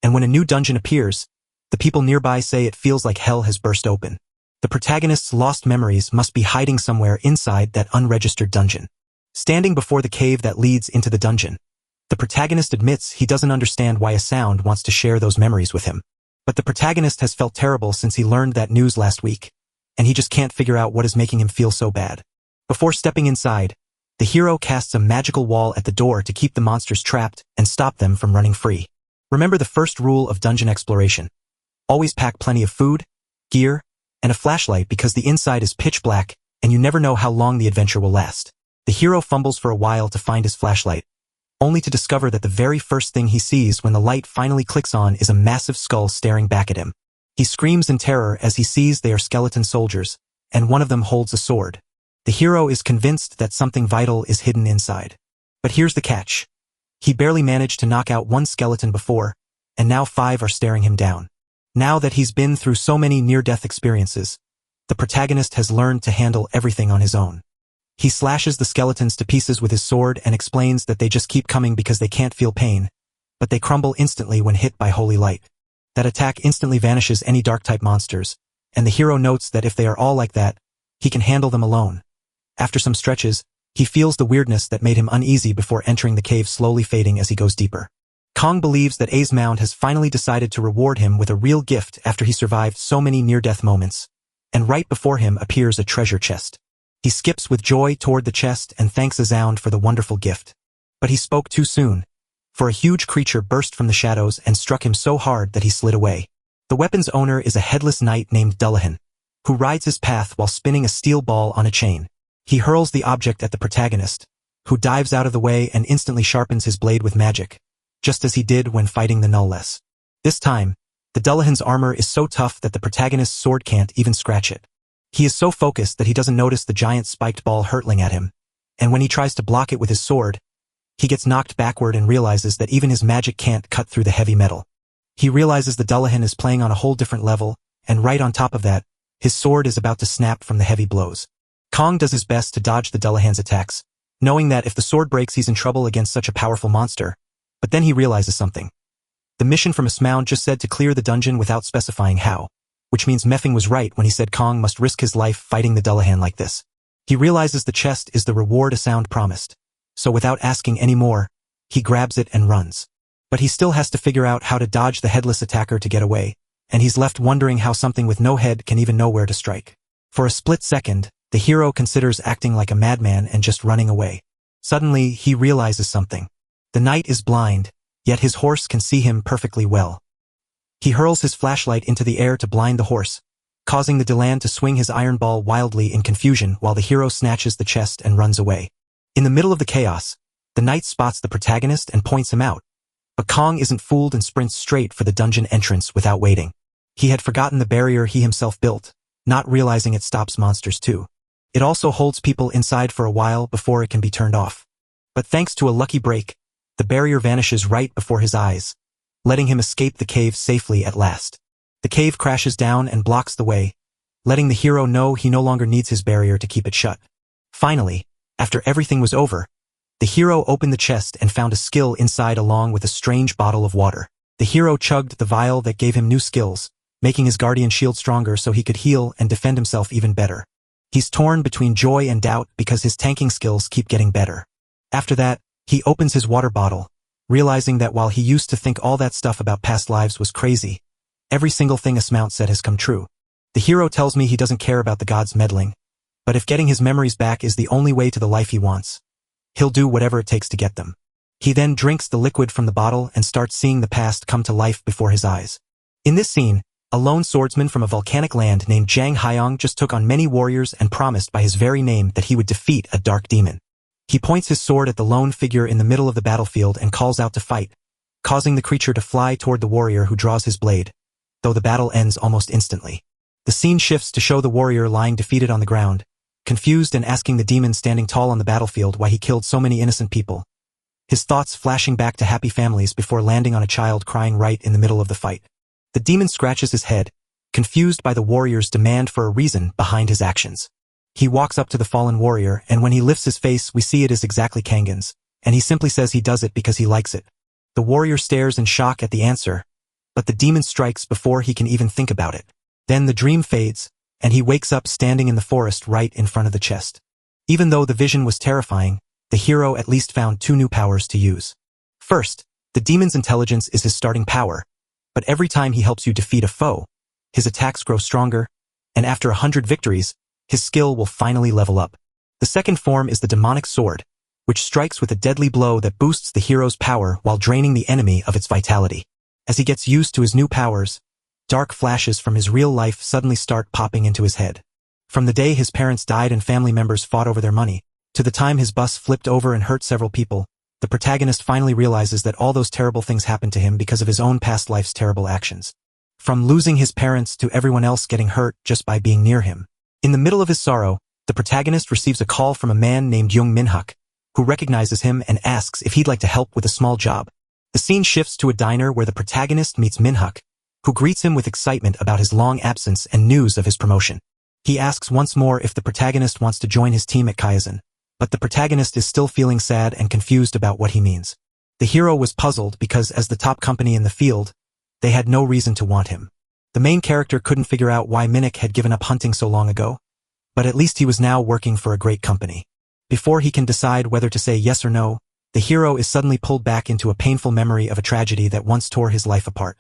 and when a new dungeon appears, the people nearby say it feels like hell has burst open. The protagonist's lost memories must be hiding somewhere inside that unregistered dungeon. Standing before the cave that leads into the dungeon, the protagonist admits he doesn't understand why a sound wants to share those memories with him. But the protagonist has felt terrible since he learned that news last week, and he just can't figure out what is making him feel so bad. Before stepping inside, the hero casts a magical wall at the door to keep the monsters trapped and stop them from running free. Remember the first rule of dungeon exploration. Always pack plenty of food, gear, and a flashlight because the inside is pitch black and you never know how long the adventure will last. The hero fumbles for a while to find his flashlight, only to discover that the very first thing he sees when the light finally clicks on is a massive skull staring back at him. He screams in terror as he sees they are skeleton soldiers, and one of them holds a sword. The hero is convinced that something vital is hidden inside. But here's the catch. He barely managed to knock out one skeleton before, and now 5 are staring him down. Now that he's been through so many near-death experiences, the protagonist has learned to handle everything on his own. He slashes the skeletons to pieces with his sword and explains that they just keep coming because they can't feel pain, but they crumble instantly when hit by holy light. That attack instantly vanishes any dark-type monsters, and the hero notes that if they are all like that, he can handle them alone. After some stretches, he feels the weirdness that made him uneasy before entering the cave slowly fading as he goes deeper. Kong believes that A's Mound has finally decided to reward him with a real gift after he survived so many near-death moments, and right before him appears a treasure chest. He skips with joy toward the chest and thanks Azound for the wonderful gift. But he spoke too soon, for a huge creature burst from the shadows and struck him so hard that he slid away. The weapon's owner is a headless knight named Dullahan, who rides his path while spinning a steel ball on a chain. He hurls the object at the protagonist, who dives out of the way and instantly sharpens his blade with magic, just as he did when fighting the Nullless. This time, the Dullahan's armor is so tough that the protagonist's sword can't even scratch it. He is so focused that he doesn't notice the giant spiked ball hurtling at him, and when he tries to block it with his sword, he gets knocked backward and realizes that even his magic can't cut through the heavy metal. He realizes the Dullahan is playing on a whole different level, and right on top of that, his sword is about to snap from the heavy blows. Kong does his best to dodge the Dullahan's attacks, knowing that if the sword breaks he's in trouble against such a powerful monster, But then he realizes something. The mission from Asmound just said to clear the dungeon without specifying how, which means Meffing was right when he said Kong must risk his life fighting the Dullahan like this. He realizes the chest is the reward Asmound promised, so without asking any more, he grabs it and runs. But he still has to figure out how to dodge the headless attacker to get away, and he's left wondering how something with no head can even know where to strike. For a split second, the hero considers acting like a madman and just running away. Suddenly, he realizes something. The knight is blind, yet his horse can see him perfectly well. He hurls his flashlight into the air to blind the horse, causing the Dylan to swing his iron ball wildly in confusion while the hero snatches the chest and runs away. In the middle of the chaos, the knight spots the protagonist and points him out. But Kong isn't fooled and sprints straight for the dungeon entrance without waiting. He had forgotten the barrier he himself built, not realizing it stops monsters too. It also holds people inside for a while before it can be turned off. But thanks to a lucky break, the barrier vanishes right before his eyes, letting him escape the cave safely at last. The cave crashes down and blocks the way, letting the hero know he no longer needs his barrier to keep it shut. Finally, after everything was over, the hero opened the chest and found a skill inside along with a strange bottle of water. The hero chugged the vial that gave him new skills, making his guardian shield stronger so he could heal and defend himself even better. He's torn between joy and doubt because his tanking skills keep getting better. After that, he opens his water bottle, realizing that while he used to think all that stuff about past lives was crazy, every single thing Asmount said has come true. The hero tells me he doesn't care about the gods meddling, but if getting his memories back is the only way to the life he wants, he'll do whatever it takes to get them. He then drinks the liquid from the bottle and starts seeing the past come to life before his eyes. In this scene, a lone swordsman from a volcanic land named Zhang Haiyong just took on many warriors and promised by his very name that he would defeat a dark demon. He points his sword at the lone figure in the middle of the battlefield and calls out to fight, causing the creature to fly toward the warrior who draws his blade, though the battle ends almost instantly. The scene shifts to show the warrior lying defeated on the ground, confused and asking the demon standing tall on the battlefield why he killed so many innocent people. His thoughts flashing back to happy families before landing on a child crying right in the middle of the fight. The demon scratches his head, confused by the warrior's demand for a reason behind his actions. He walks up to the fallen warrior, and when he lifts his face we see it is exactly Kangan's, and he simply says he does it because he likes it. The warrior stares in shock at the answer, but the demon strikes before he can even think about it. Then the dream fades, and he wakes up standing in the forest right in front of the chest. Even though the vision was terrifying, the hero at least found two new powers to use. First, the demon's intelligence is his starting power, but every time he helps you defeat a foe, his attacks grow stronger, and after 100 victories, his skill will finally level up. The second form is the demonic sword, which strikes with a deadly blow that boosts the hero's power while draining the enemy of its vitality. As he gets used to his new powers, dark flashes from his real life suddenly start popping into his head. From the day his parents died and family members fought over their money, to the time his bus flipped over and hurt several people, the protagonist finally realizes that all those terrible things happened to him because of his own past life's terrible actions. From losing his parents to everyone else getting hurt just by being near him. In the middle of his sorrow, the protagonist receives a call from a man named Jung Minhuk, who recognizes him and asks if he'd like to help with a small job. The scene shifts to a diner where the protagonist meets Minhuk, who greets him with excitement about his long absence and news of his promotion. He asks once more if the protagonist wants to join his team at Kaizen, but the protagonist is still feeling sad and confused about what he means. The hero was puzzled because as the top company in the field, they had no reason to want him. The main character couldn't figure out why Minhuk had given up hunting so long ago, but at least he was now working for a great company. Before he can decide whether to say yes or no, the hero is suddenly pulled back into a painful memory of a tragedy that once tore his life apart.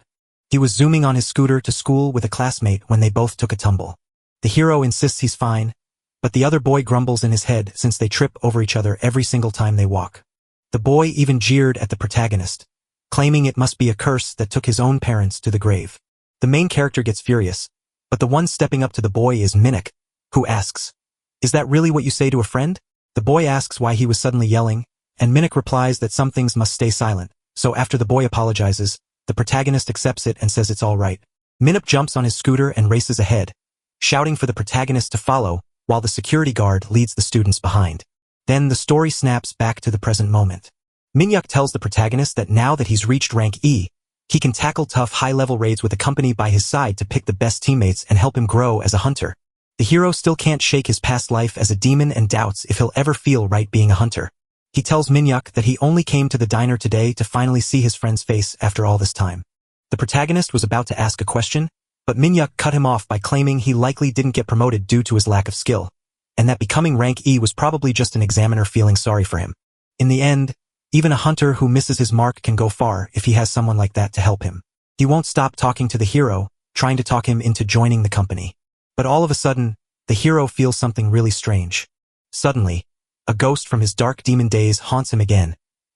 He was zooming on his scooter to school with a classmate when they both took a tumble. The hero insists he's fine, but the other boy grumbles in his head since they trip over each other every single time they walk. The boy even jeered at the protagonist, claiming it must be a curse that took his own parents to the grave. The main character gets furious, but the one stepping up to the boy is Minhuk, who asks, "Is that really what you say to a friend?" The boy asks why he was suddenly yelling, and Minhuk replies that some things must stay silent, so after the boy apologizes, the protagonist accepts it and says it's all right. Minhuk jumps on his scooter and races ahead, shouting for the protagonist to follow, while the security guard leads the students behind. Then the story snaps back to the present moment. Minhuk tells the protagonist that now that he's reached rank E, he can tackle tough high-level raids with a company by his side to pick the best teammates and help him grow as a hunter. The hero still can't shake his past life as a demon and doubts if he'll ever feel right being a hunter. He tells Minhyuk that he only came to the diner today to finally see his friend's face after all this time. The protagonist was about to ask a question, but Minhyuk cut him off by claiming he likely didn't get promoted due to his lack of skill, and that becoming rank E was probably just an examiner feeling sorry for him. In the end, even a hunter who misses his mark can go far if he has someone like that to help him. He won't stop talking to the hero, trying to talk him into joining the company. But all of a sudden, the hero feels something really strange. Suddenly, a ghost from his dark demon days haunts him again,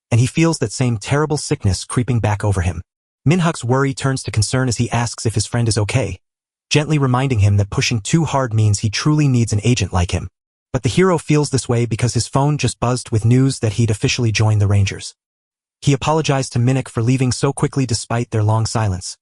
and he feels that same terrible sickness creeping back over him. Minhyuk's worry turns to concern as he asks if his friend is okay, gently reminding him that pushing too hard means he truly needs an agent like him. But the hero feels this way because his phone just buzzed with news that he'd officially joined the Rangers. He apologized to Minhyuk for leaving so quickly despite their long silence,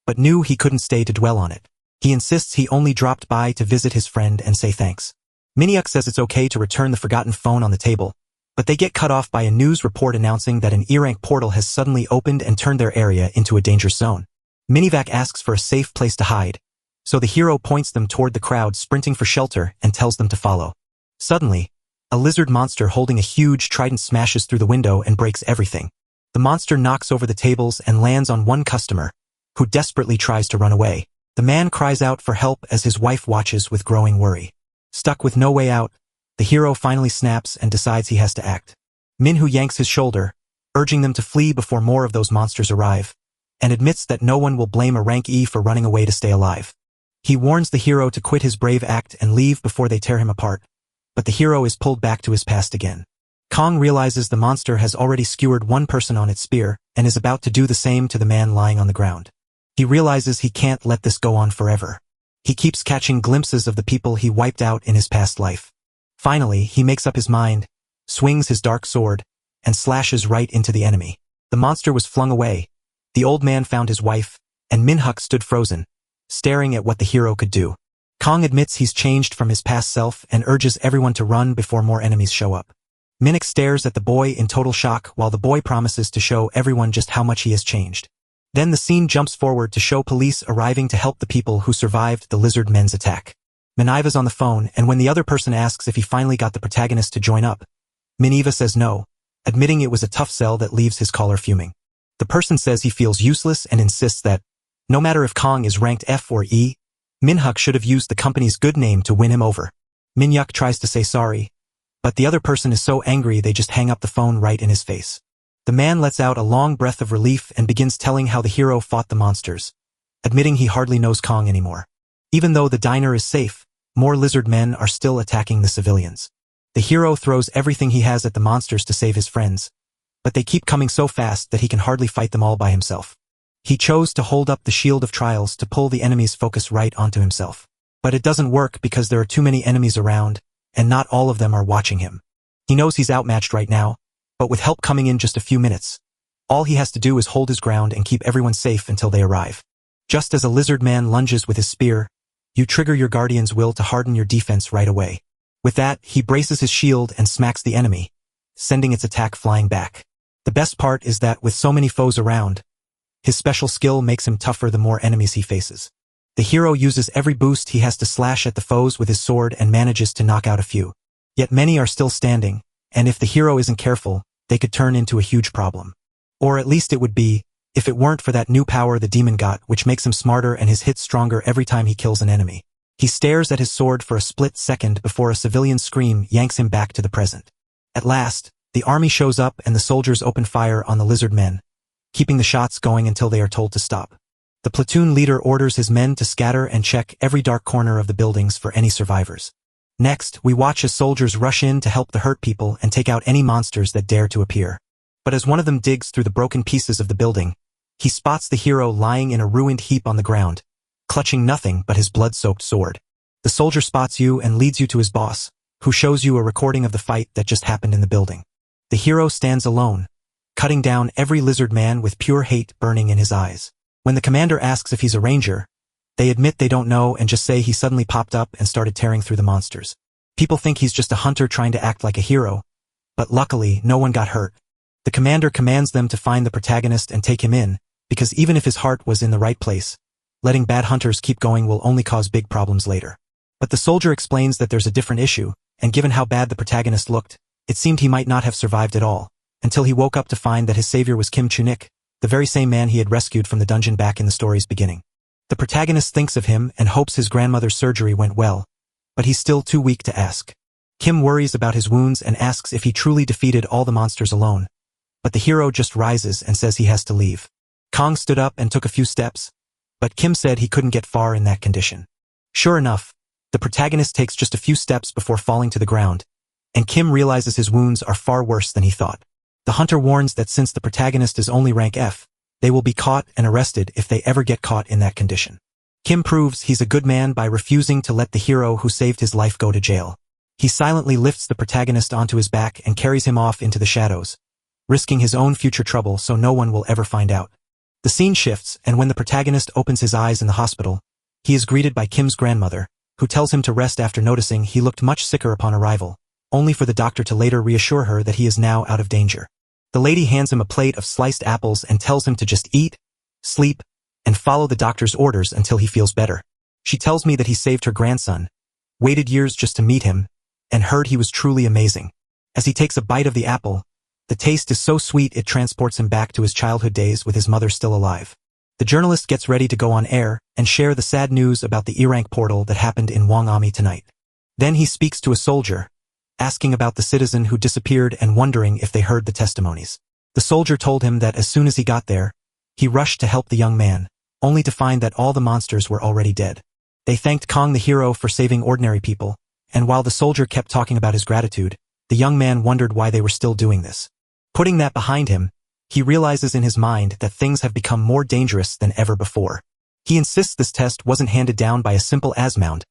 but knew he couldn't stay to dwell on it. He insists he only dropped by to visit his friend and say thanks. Minhyuk says it's okay to return the forgotten phone on the table, but they get cut off by a news report announcing that an E-rank portal has suddenly opened and turned their area into a danger zone. Minhyuk asks for a safe place to hide, so the hero points them toward the crowd sprinting for shelter and tells them to follow. Suddenly, a lizard monster holding a huge trident smashes through the window and breaks everything. The monster knocks over the tables and lands on one customer, who desperately tries to run away. The man cries out for help as his wife watches with growing worry. Stuck with no way out, the hero finally snaps and decides he has to act. Minhwa yanks his shoulder, urging them to flee before more of those monsters arrive, and admits that no one will blame a rank E for running away to stay alive. He warns the hero to quit his brave act and leave before they tear him apart, but the hero is pulled back to his past again. Kong realizes the monster has already skewered one person on its spear and is about to do the same to the man lying on the ground. He realizes he can't let this go on forever. He keeps catching glimpses of the people he wiped out in his past life. Finally, he makes up his mind, swings his dark sword, and slashes right into the enemy. The monster was flung away, the old man found his wife, and Minhyuk stood frozen, staring at what the hero could do. Kong admits he's changed from his past self and urges everyone to run before more enemies show up. Minhyuk stares at the boy in total shock while the boy promises to show everyone just how much he has changed. Then the scene jumps forward to show police arriving to help the people who survived the lizard men's attack. Manhwa's on the phone, and when the other person asks if he finally got the protagonist to join up, Manhwa says no, admitting it was a tough sell that leaves his caller fuming. The person says he feels useless and insists that, no matter if Kong is ranked F or E, Minhyuk should have used the company's good name to win him over. Minhyuk tries to say sorry, but the other person is so angry they just hang up the phone right in his face. The man lets out a long breath of relief and begins telling how the hero fought the monsters, admitting he hardly knows Kong anymore. Even though the diner is safe, more lizard men are still attacking the civilians. The hero throws everything he has at the monsters to save his friends, but they keep coming so fast that he can hardly fight them all by himself. He chose to hold up the shield of trials to pull the enemy's focus right onto himself. But it doesn't work because there are too many enemies around, and not all of them are watching him. He knows he's outmatched right now, but with help coming in just a few minutes, all he has to do is hold his ground and keep everyone safe until they arrive. Just as a lizard man lunges with his spear, you trigger your guardian's will to harden your defense right away. With that, he braces his shield and smacks the enemy, sending its attack flying back. The best part is that with so many foes around, his special skill makes him tougher the more enemies he faces. The hero uses every boost he has to slash at the foes with his sword and manages to knock out a few. Yet many are still standing, and if the hero isn't careful, they could turn into a huge problem. Or at least it would be, if it weren't for that new power the demon got, which makes him smarter and his hits stronger every time he kills an enemy. He stares at his sword for a split second before a civilian scream yanks him back to the present. At last, the army shows up and the soldiers open fire on the lizard men, keeping the shots going until they are told to stop. The platoon leader orders his men to scatter and check every dark corner of the buildings for any survivors. Next, we watch as soldiers rush in to help the hurt people and take out any monsters that dare to appear. But as one of them digs through the broken pieces of the building, he spots the hero lying in a ruined heap on the ground, clutching nothing but his blood-soaked sword. The soldier spots you and leads you to his boss, who shows you a recording of the fight that just happened in the building. The hero stands alone, cutting down every lizard man with pure hate burning in his eyes. When the commander asks if he's a ranger, they admit they don't know and just say he suddenly popped up and started tearing through the monsters. People think he's just a hunter trying to act like a hero, but luckily no one got hurt. The commander commands them to find the protagonist and take him in, because even if his heart was in the right place, letting bad hunters keep going will only cause big problems later. But the soldier explains that there's a different issue, and given how bad the protagonist looked, It seemed he might not have survived at all, until he woke up to find that his savior was Kim Chunik, the very same man he had rescued from the dungeon back in the story's beginning. The protagonist thinks of him and hopes his grandmother's surgery went well, but he's still too weak to ask. Kim worries about his wounds and asks if he truly defeated all the monsters alone, but the hero just rises and says he has to leave. Kong stood up and took a few steps, but Kim said he couldn't get far in that condition. Sure enough, the protagonist takes just a few steps before falling to the ground, and Kim realizes his wounds are far worse than he thought. The hunter warns that since the protagonist is only rank F, they will be caught and arrested if they ever get caught in that condition. Kim proves he's a good man by refusing to let the hero who saved his life go to jail. He silently lifts the protagonist onto his back and carries him off into the shadows, risking his own future trouble so no one will ever find out. The scene shifts, and when the protagonist opens his eyes in the hospital, he is greeted by Kim's grandmother, who tells him to rest after noticing he looked much sicker upon arrival, only for the doctor to later reassure her that he is now out of danger. The lady hands him a plate of sliced apples and tells him to just eat, sleep, and follow the doctor's orders until he feels better. She tells me that he saved her grandson, waited years just to meet him, and heard he was truly amazing. As he takes a bite of the apple, the taste is so sweet it transports him back to his childhood days with his mother still alive. The journalist gets ready to go on air and share the sad news about the E-rank portal that happened in Wangami tonight. Then he speaks to a soldier, asking about the citizen who disappeared and wondering if they heard the testimonies. The soldier told him that as soon as he got there, he rushed to help the young man, only to find that all the monsters were already dead. They thanked Kong the hero for saving ordinary people, and while the soldier kept talking about his gratitude, the young man wondered why they were still doing this. Putting that behind him, he realizes in his mind that things have become more dangerous than ever before. He insists this test wasn't handed down by a simple Asmound,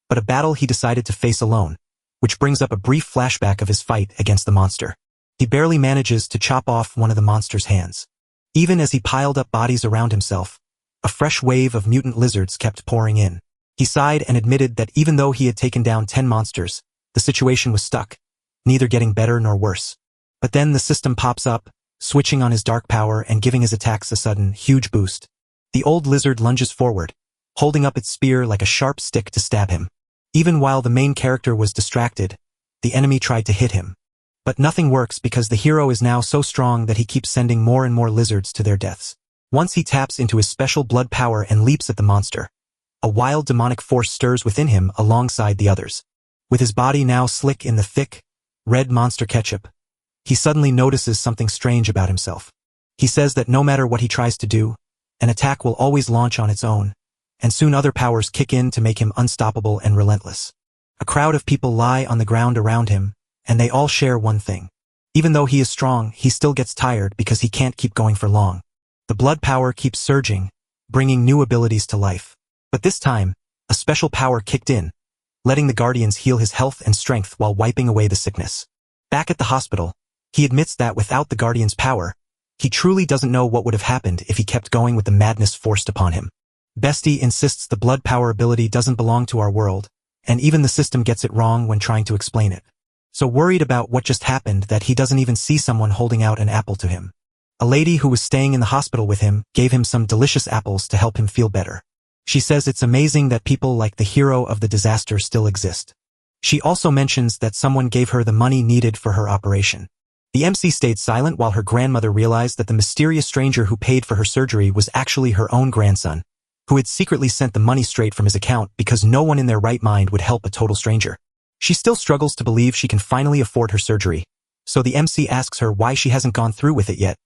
but a battle he decided to face alone, which brings up a brief flashback of his fight against the monster. He barely manages to chop off one of the monster's hands. Even as he piled up bodies around himself, a fresh wave of mutant lizards kept pouring in. He sighed and admitted that even though he had taken down 10 monsters, the situation was stuck, neither getting better nor worse. But then the system pops up, switching on his dark power and giving his attacks a sudden, huge boost. The old lizard lunges forward, holding up its spear like a sharp stick to stab him. Even while the main character was distracted, the enemy tried to hit him. But nothing works because the hero is now so strong that he keeps sending more and more lizards to their deaths. Once he taps into his special blood power and leaps at the monster, a wild demonic force stirs within him alongside the others. With his body now slick in the thick, red monster ketchup, he suddenly notices something strange about himself. He says that no matter what he tries to do, an attack will always launch on its own, and soon other powers kick in to make him unstoppable and relentless. A crowd of people lie on the ground around him, and they all share one thing. Even though he is strong, he still gets tired because he can't keep going for long. The blood power keeps surging, bringing new abilities to life. But this time, a special power kicked in, letting the Guardians heal his health and strength while wiping away the sickness. Back at the hospital, he admits that without the Guardian's power, he truly doesn't know what would have happened if he kept going with the madness forced upon him. Bestie insists the blood power ability doesn't belong to our world, and even the system gets it wrong when trying to explain it. So worried about what just happened that he doesn't even see someone holding out an apple to him. A lady who was staying in the hospital with him gave him some delicious apples to help him feel better. She says it's amazing that people like the hero of the disaster still exist. She also mentions that someone gave her the money needed for her operation. The MC stayed silent while her grandmother realized that the mysterious stranger who paid for her surgery was actually her own grandson, who had secretly sent the money straight from his account because no one in their right mind would help a total stranger. She still struggles to believe she can finally afford her surgery, so the MC asks her why she hasn't gone through with it yet,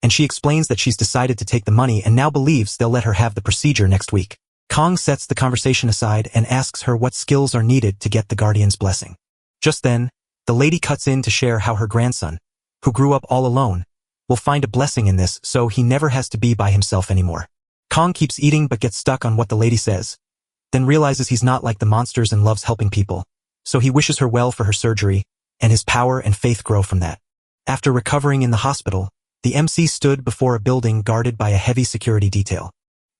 and she explains that she's decided to take the money and now believes they'll let her have the procedure next week. Kong sets the conversation aside and asks her what skills are needed to get the Guardian's blessing. Just then, the lady cuts in to share how her grandson, who grew up all alone, will find a blessing in this so he never has to be by himself anymore. Kong keeps eating but gets stuck on what the lady says, then realizes he's not like the monsters and loves helping people, so he wishes her well for her surgery, and his power and faith grow from that. After recovering in the hospital, the MC stood before a building guarded by a heavy security detail.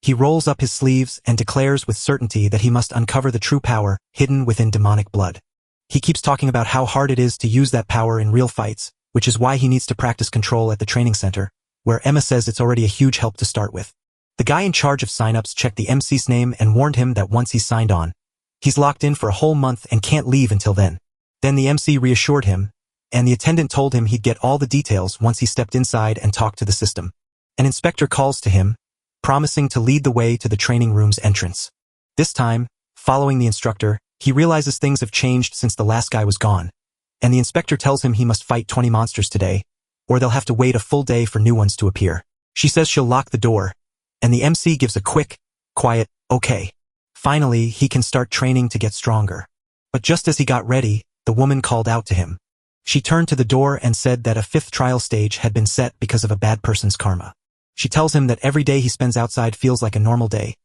He rolls up his sleeves and declares with certainty that he must uncover the true power hidden within demonic blood. He keeps talking about how hard it is to use that power in real fights, which is why he needs to practice control at the training center, where Emma says it's already a huge help to start with. The guy in charge of signups checked the MC's name and warned him that once he's signed on, he's locked in for a whole month and can't leave until then. Then the MC reassured him, and the attendant told him he'd get all the details once he stepped inside and talked to the system. An inspector calls to him, promising to lead the way to the training room's entrance. This time, following the instructor, he realizes things have changed since the last guy was gone, and the inspector tells him he must fight 20 monsters today, or they'll have to wait a full day for new ones to appear. She says she'll lock the door, and the MC gives a quick, quiet, okay. Finally, he can start training to get stronger. But just as he got ready, the woman called out to him. She turned to the door and said that a 5th trial stage had been set because of a bad person's karma. She tells him that every day he spends outside feels like a normal day,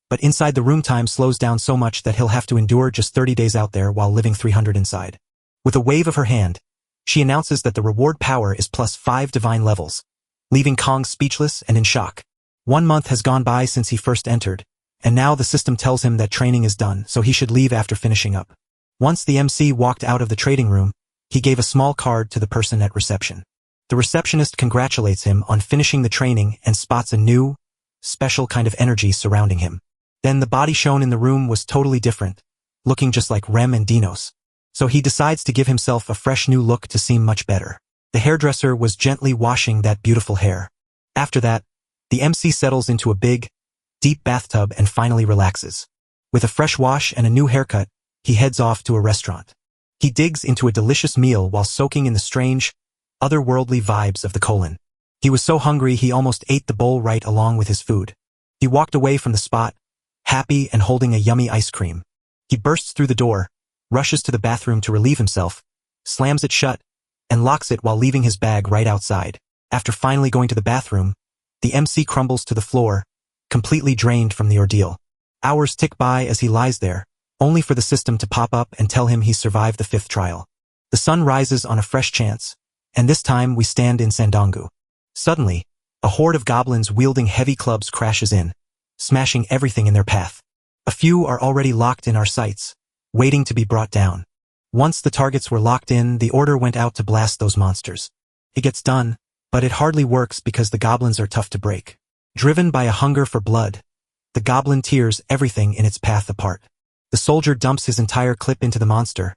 but inside the room time slows down so much that he'll have to endure just 30 days out there while living 300 inside. With a wave of her hand, she announces that the reward power is +5 divine levels, leaving Kong speechless and in shock. 1 month has gone by since he first entered, and now the system tells him that training is done, so he should leave after finishing up. Once the MC walked out of the trading room, he gave a small card to the person at reception. The receptionist congratulates him on finishing the training and spots a new, special kind of energy surrounding him. Then the body shown in the room was totally different, looking just like Rem and Dinos. So he decides to give himself a fresh new look to seem much better. The hairdresser was gently washing that beautiful hair. After that, the MC settles into a big, deep bathtub and finally relaxes. With a fresh wash and a new haircut, he heads off to a restaurant. He digs into a delicious meal while soaking in the strange, otherworldly vibes of the colon. He was so hungry he almost ate the bowl right along with his food. He walked away from the spot, happy and holding a yummy ice cream. He bursts through the door, rushes to the bathroom to relieve himself, slams it shut, and locks it while leaving his bag right outside. After finally going to the bathroom, the MC crumbles to the floor, completely drained from the ordeal. Hours tick by as he lies there, only for the system to pop up and tell him he's survived the 5th trial. The sun rises on a fresh chance, and this time we stand in Sandangu. Suddenly, a horde of goblins wielding heavy clubs crashes in, smashing everything in their path. A few are already locked in our sights, waiting to be brought down. Once the targets were locked in, the order went out to blast those monsters. It gets done, but it hardly works because the goblins are tough to break. Driven by a hunger for blood, the goblin tears everything in its path apart. The soldier dumps his entire clip into the monster,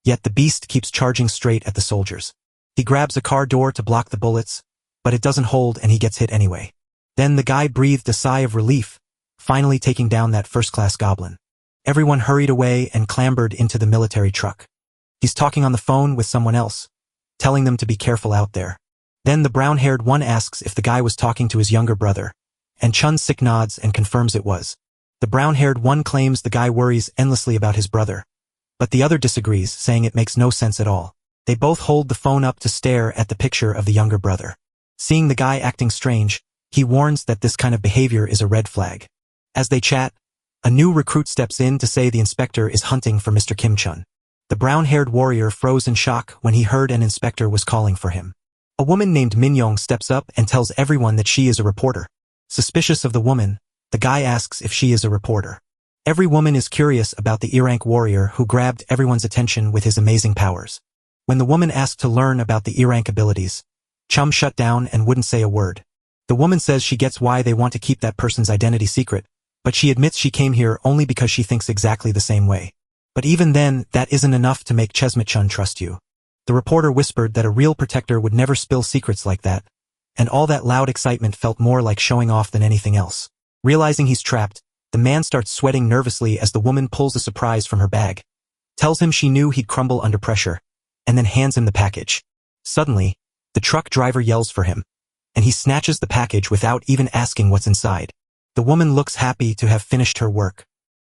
yet the beast keeps charging straight at the soldiers. He grabs a car door to block the bullets, but it doesn't hold and he gets hit anyway. Then the guy breathed a sigh of relief, finally taking down that first-class goblin. Everyone hurried away and clambered into the military truck. He's talking on the phone with someone else, telling them to be careful out there. Then the brown-haired one asks if the guy was talking to his younger brother, and Chun Sik nods and confirms it was. The brown-haired one claims the guy worries endlessly about his brother, but the other disagrees, saying it makes no sense at all. They both hold the phone up to stare at the picture of the younger brother. Seeing the guy acting strange, he warns that this kind of behavior is a red flag. As they chat, a new recruit steps in to say the inspector is hunting for Mr. Kim Chun. The brown-haired warrior froze in shock when he heard an inspector was calling for him. A woman named Min Yong steps up and tells everyone that she is a reporter. Suspicious of the woman, the guy asks if she is a reporter. Every woman is curious about the E-rank warrior who grabbed everyone's attention with his amazing powers. When the woman asked to learn about the E-rank abilities, Chum shut down and wouldn't say a word. The woman says she gets why they want to keep that person's identity secret, but she admits she came here only because she thinks exactly the same way. But even then, that isn't enough to make Chesmet-chun trust you. The reporter whispered that a real protector would never spill secrets like that, and all that loud excitement felt more like showing off than anything else. Realizing he's trapped, the man starts sweating nervously as the woman pulls a surprise from her bag, tells him she knew he'd crumble under pressure, and then hands him the package. Suddenly, the truck driver yells for him, and he snatches the package without even asking what's inside. The woman looks happy to have finished her work.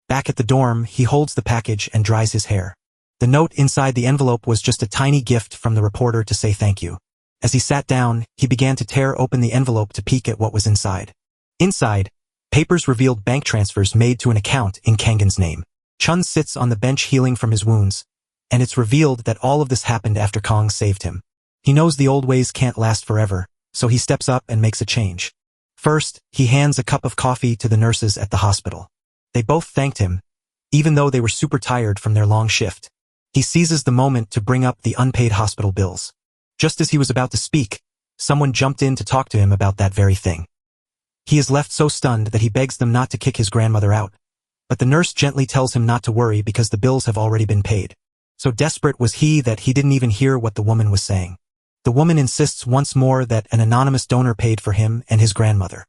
Back at the dorm, he holds the package and dries his hair. The note inside the envelope was just a tiny gift from the reporter to say thank you. As he sat down, he began to tear open the envelope to peek at what was inside. Inside, papers revealed bank transfers made to an account in Kangen's name. Chun sits on the bench healing from his wounds, and it's revealed that all of this happened after Kong saved him. He knows the old ways can't last forever, so he steps up and makes a change. First, he hands a cup of coffee to the nurses at the hospital. They both thanked him, even though they were super tired from their long shift. He seizes the moment to bring up the unpaid hospital bills. Just as he was about to speak, someone jumped in to talk to him about that very thing. He is left so stunned that he begs them not to kick his grandmother out, but the nurse gently tells him not to worry because the bills have already been paid. So desperate was he that he didn't even hear what the woman was saying. The woman insists once more that an anonymous donor paid for him and his grandmother.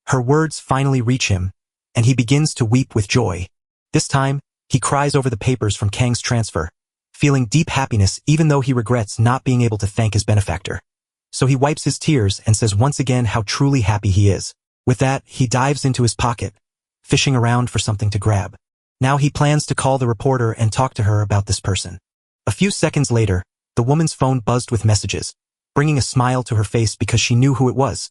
Her words finally reach him, and he begins to weep with joy. This time, he cries over the papers from Kang's transfer, feeling deep happiness even though he regrets not being able to thank his benefactor. So he wipes his tears and says once again how truly happy he is. With that, he dives into his pocket, fishing around for something to grab. Now he plans to call the reporter and talk to her about this person. A few seconds later, the woman's phone buzzed with messages, bringing a smile to her face because she knew who it was,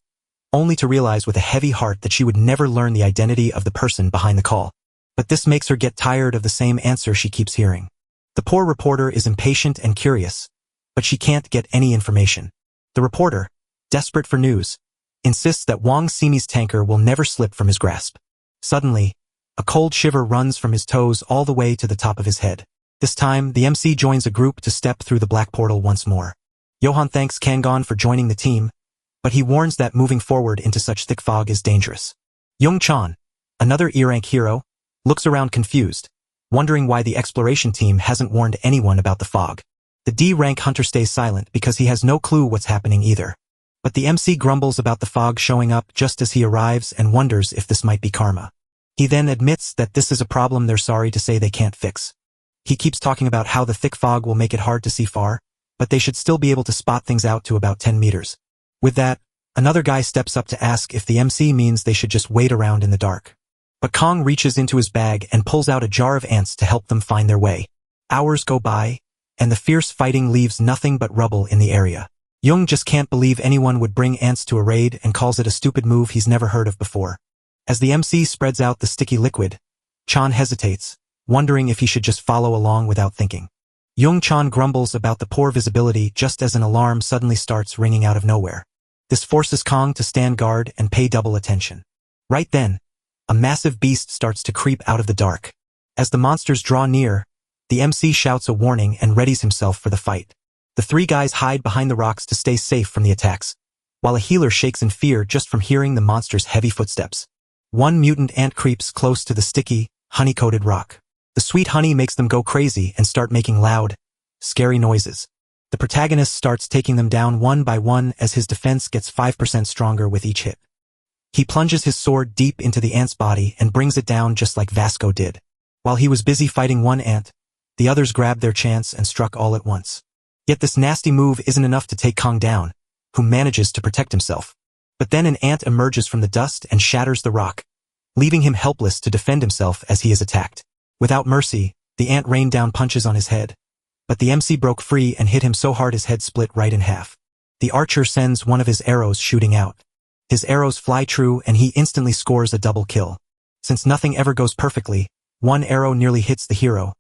only to realize with a heavy heart that she would never learn the identity of the person behind the call. But this makes her get tired of the same answer she keeps hearing. The poor reporter is impatient and curious, but she can't get any information. The reporter, desperate for news, insists that Wang Simi's tanker will never slip from his grasp. Suddenly, a cold shiver runs from his toes all the way to the top of his head. This time, the MC joins a group to step through the black portal once more. Johan thanks Kangon for joining the team, but he warns that moving forward into such thick fog is dangerous. Young Chan, another E-rank hero, looks around confused, wondering why the exploration team hasn't warned anyone about the fog. The D-rank hunter stays silent because he has no clue what's happening either. But the MC grumbles about the fog showing up just as he arrives and wonders if this might be karma. He then admits that this is a problem they're sorry to say they can't fix. He keeps talking about how the thick fog will make it hard to see far, but they should still be able to spot things out to about 10 meters. With that, another guy steps up to ask if the MC means they should just wait around in the dark. But Kong reaches into his bag and pulls out a jar of ants to help them find their way. Hours go by, and the fierce fighting leaves nothing but rubble in the area. Jung just can't believe anyone would bring ants to a raid and calls it a stupid move he's never heard of before. As the MC spreads out the sticky liquid, Chan hesitates, wondering if he should just follow along without thinking. Jung Chan grumbles about the poor visibility just as an alarm suddenly starts ringing out of nowhere. This forces Kong to stand guard and pay double attention. Right then, a massive beast starts to creep out of the dark. As the monsters draw near, the MC shouts a warning and readies himself for the fight. The three guys hide behind the rocks to stay safe from the attacks, while a healer shakes in fear just from hearing the monster's heavy footsteps. One mutant ant creeps close to the sticky, honey-coated rock. The sweet honey makes them go crazy and start making loud, scary noises. The protagonist starts taking them down one by one as his defense gets 5% stronger with each hit. He plunges his sword deep into the ant's body and brings it down just like Vasco did. While he was busy fighting one ant, the others grabbed their chance and struck all at once. Yet this nasty move isn't enough to take Kong down, who manages to protect himself. But then an ant emerges from the dust and shatters the rock, leaving him helpless to defend himself as he is attacked. Without mercy, the ant rained down punches on his head, but the MC broke free and hit him so hard his head split right in half. The archer sends one of his arrows shooting out. His arrows fly true and he instantly scores a double kill. Since nothing ever goes perfectly, one arrow nearly hits the hero,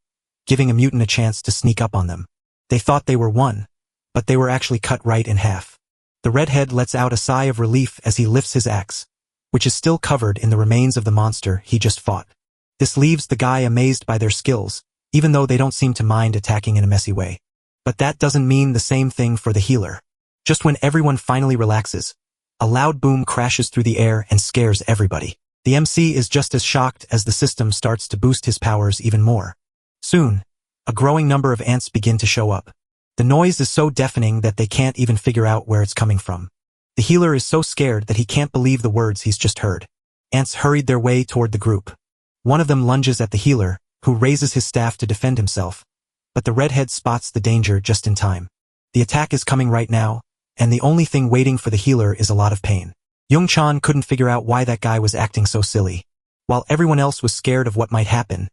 giving a mutant a chance to sneak up on them. They thought they were won, but they were actually cut right in half. The redhead lets out a sigh of relief as he lifts his axe, which is still covered in the remains of the monster he just fought. This leaves the guy amazed by their skills, even though they don't seem to mind attacking in a messy way. But that doesn't mean the same thing for the healer. Just when everyone finally relaxes, a loud boom crashes through the air and scares everybody. The MC is just as shocked as the system starts to boost his powers even more. Soon, a growing number of ants begin to show up. The noise is so deafening that they can't even figure out where it's coming from. The healer is so scared that he can't believe the words he's just heard. Ants hurried their way toward the group. One of them lunges at the healer, who raises his staff to defend himself, but the redhead spots the danger just in time. The attack is coming right now, and the only thing waiting for the healer is a lot of pain. Jung Chan couldn't figure out why that guy was acting so silly. While everyone else was scared of what might happen,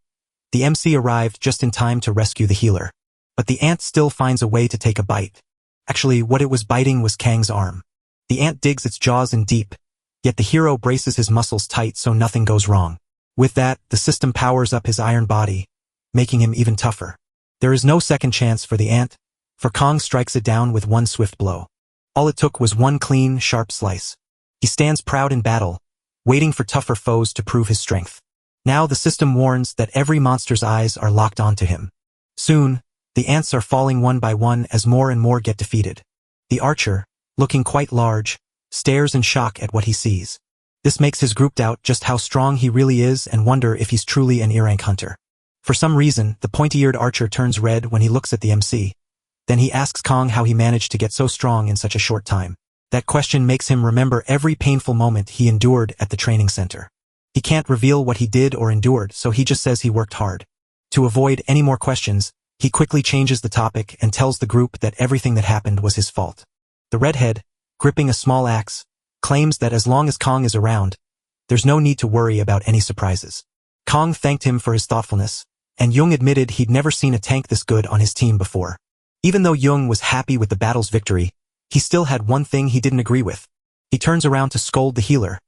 the MC arrived just in time to rescue the healer. But the ant still finds a way to take a bite. Actually, what it was biting was Kang's arm. The ant digs its jaws in deep, yet the hero braces his muscles tight so nothing goes wrong. With that, the system powers up his iron body, making him even tougher. There is no second chance for the ant, for Kong strikes it down with one swift blow. All it took was one clean, sharp slice. He stands proud in battle, waiting for tougher foes to prove his strength. Now the system warns that every monster's eyes are locked onto him. Soon, the ants are falling one by one as more and more get defeated. The archer, looking quite large, stares in shock at what he sees. This makes his group doubt just how strong he really is and wonder if he's truly an E-rank hunter. For some reason, the pointy-eared archer turns red when he looks at the MC. Then he asks Kong how he managed to get so strong in such a short time. That question makes him remember every painful moment he endured at the training center. He can't reveal what he did or endured, so he just says he worked hard. To avoid any more questions, he quickly changes the topic and tells the group that everything that happened was his fault. The redhead, gripping a small axe, claims that as long as Kong is around, there's no need to worry about any surprises. Kong thanked him for his thoughtfulness, and Jung admitted he'd never seen a tank this good on his team before. Even though Jung was happy with the battle's victory, he still had one thing he didn't agree with. He turns around to scold the healer,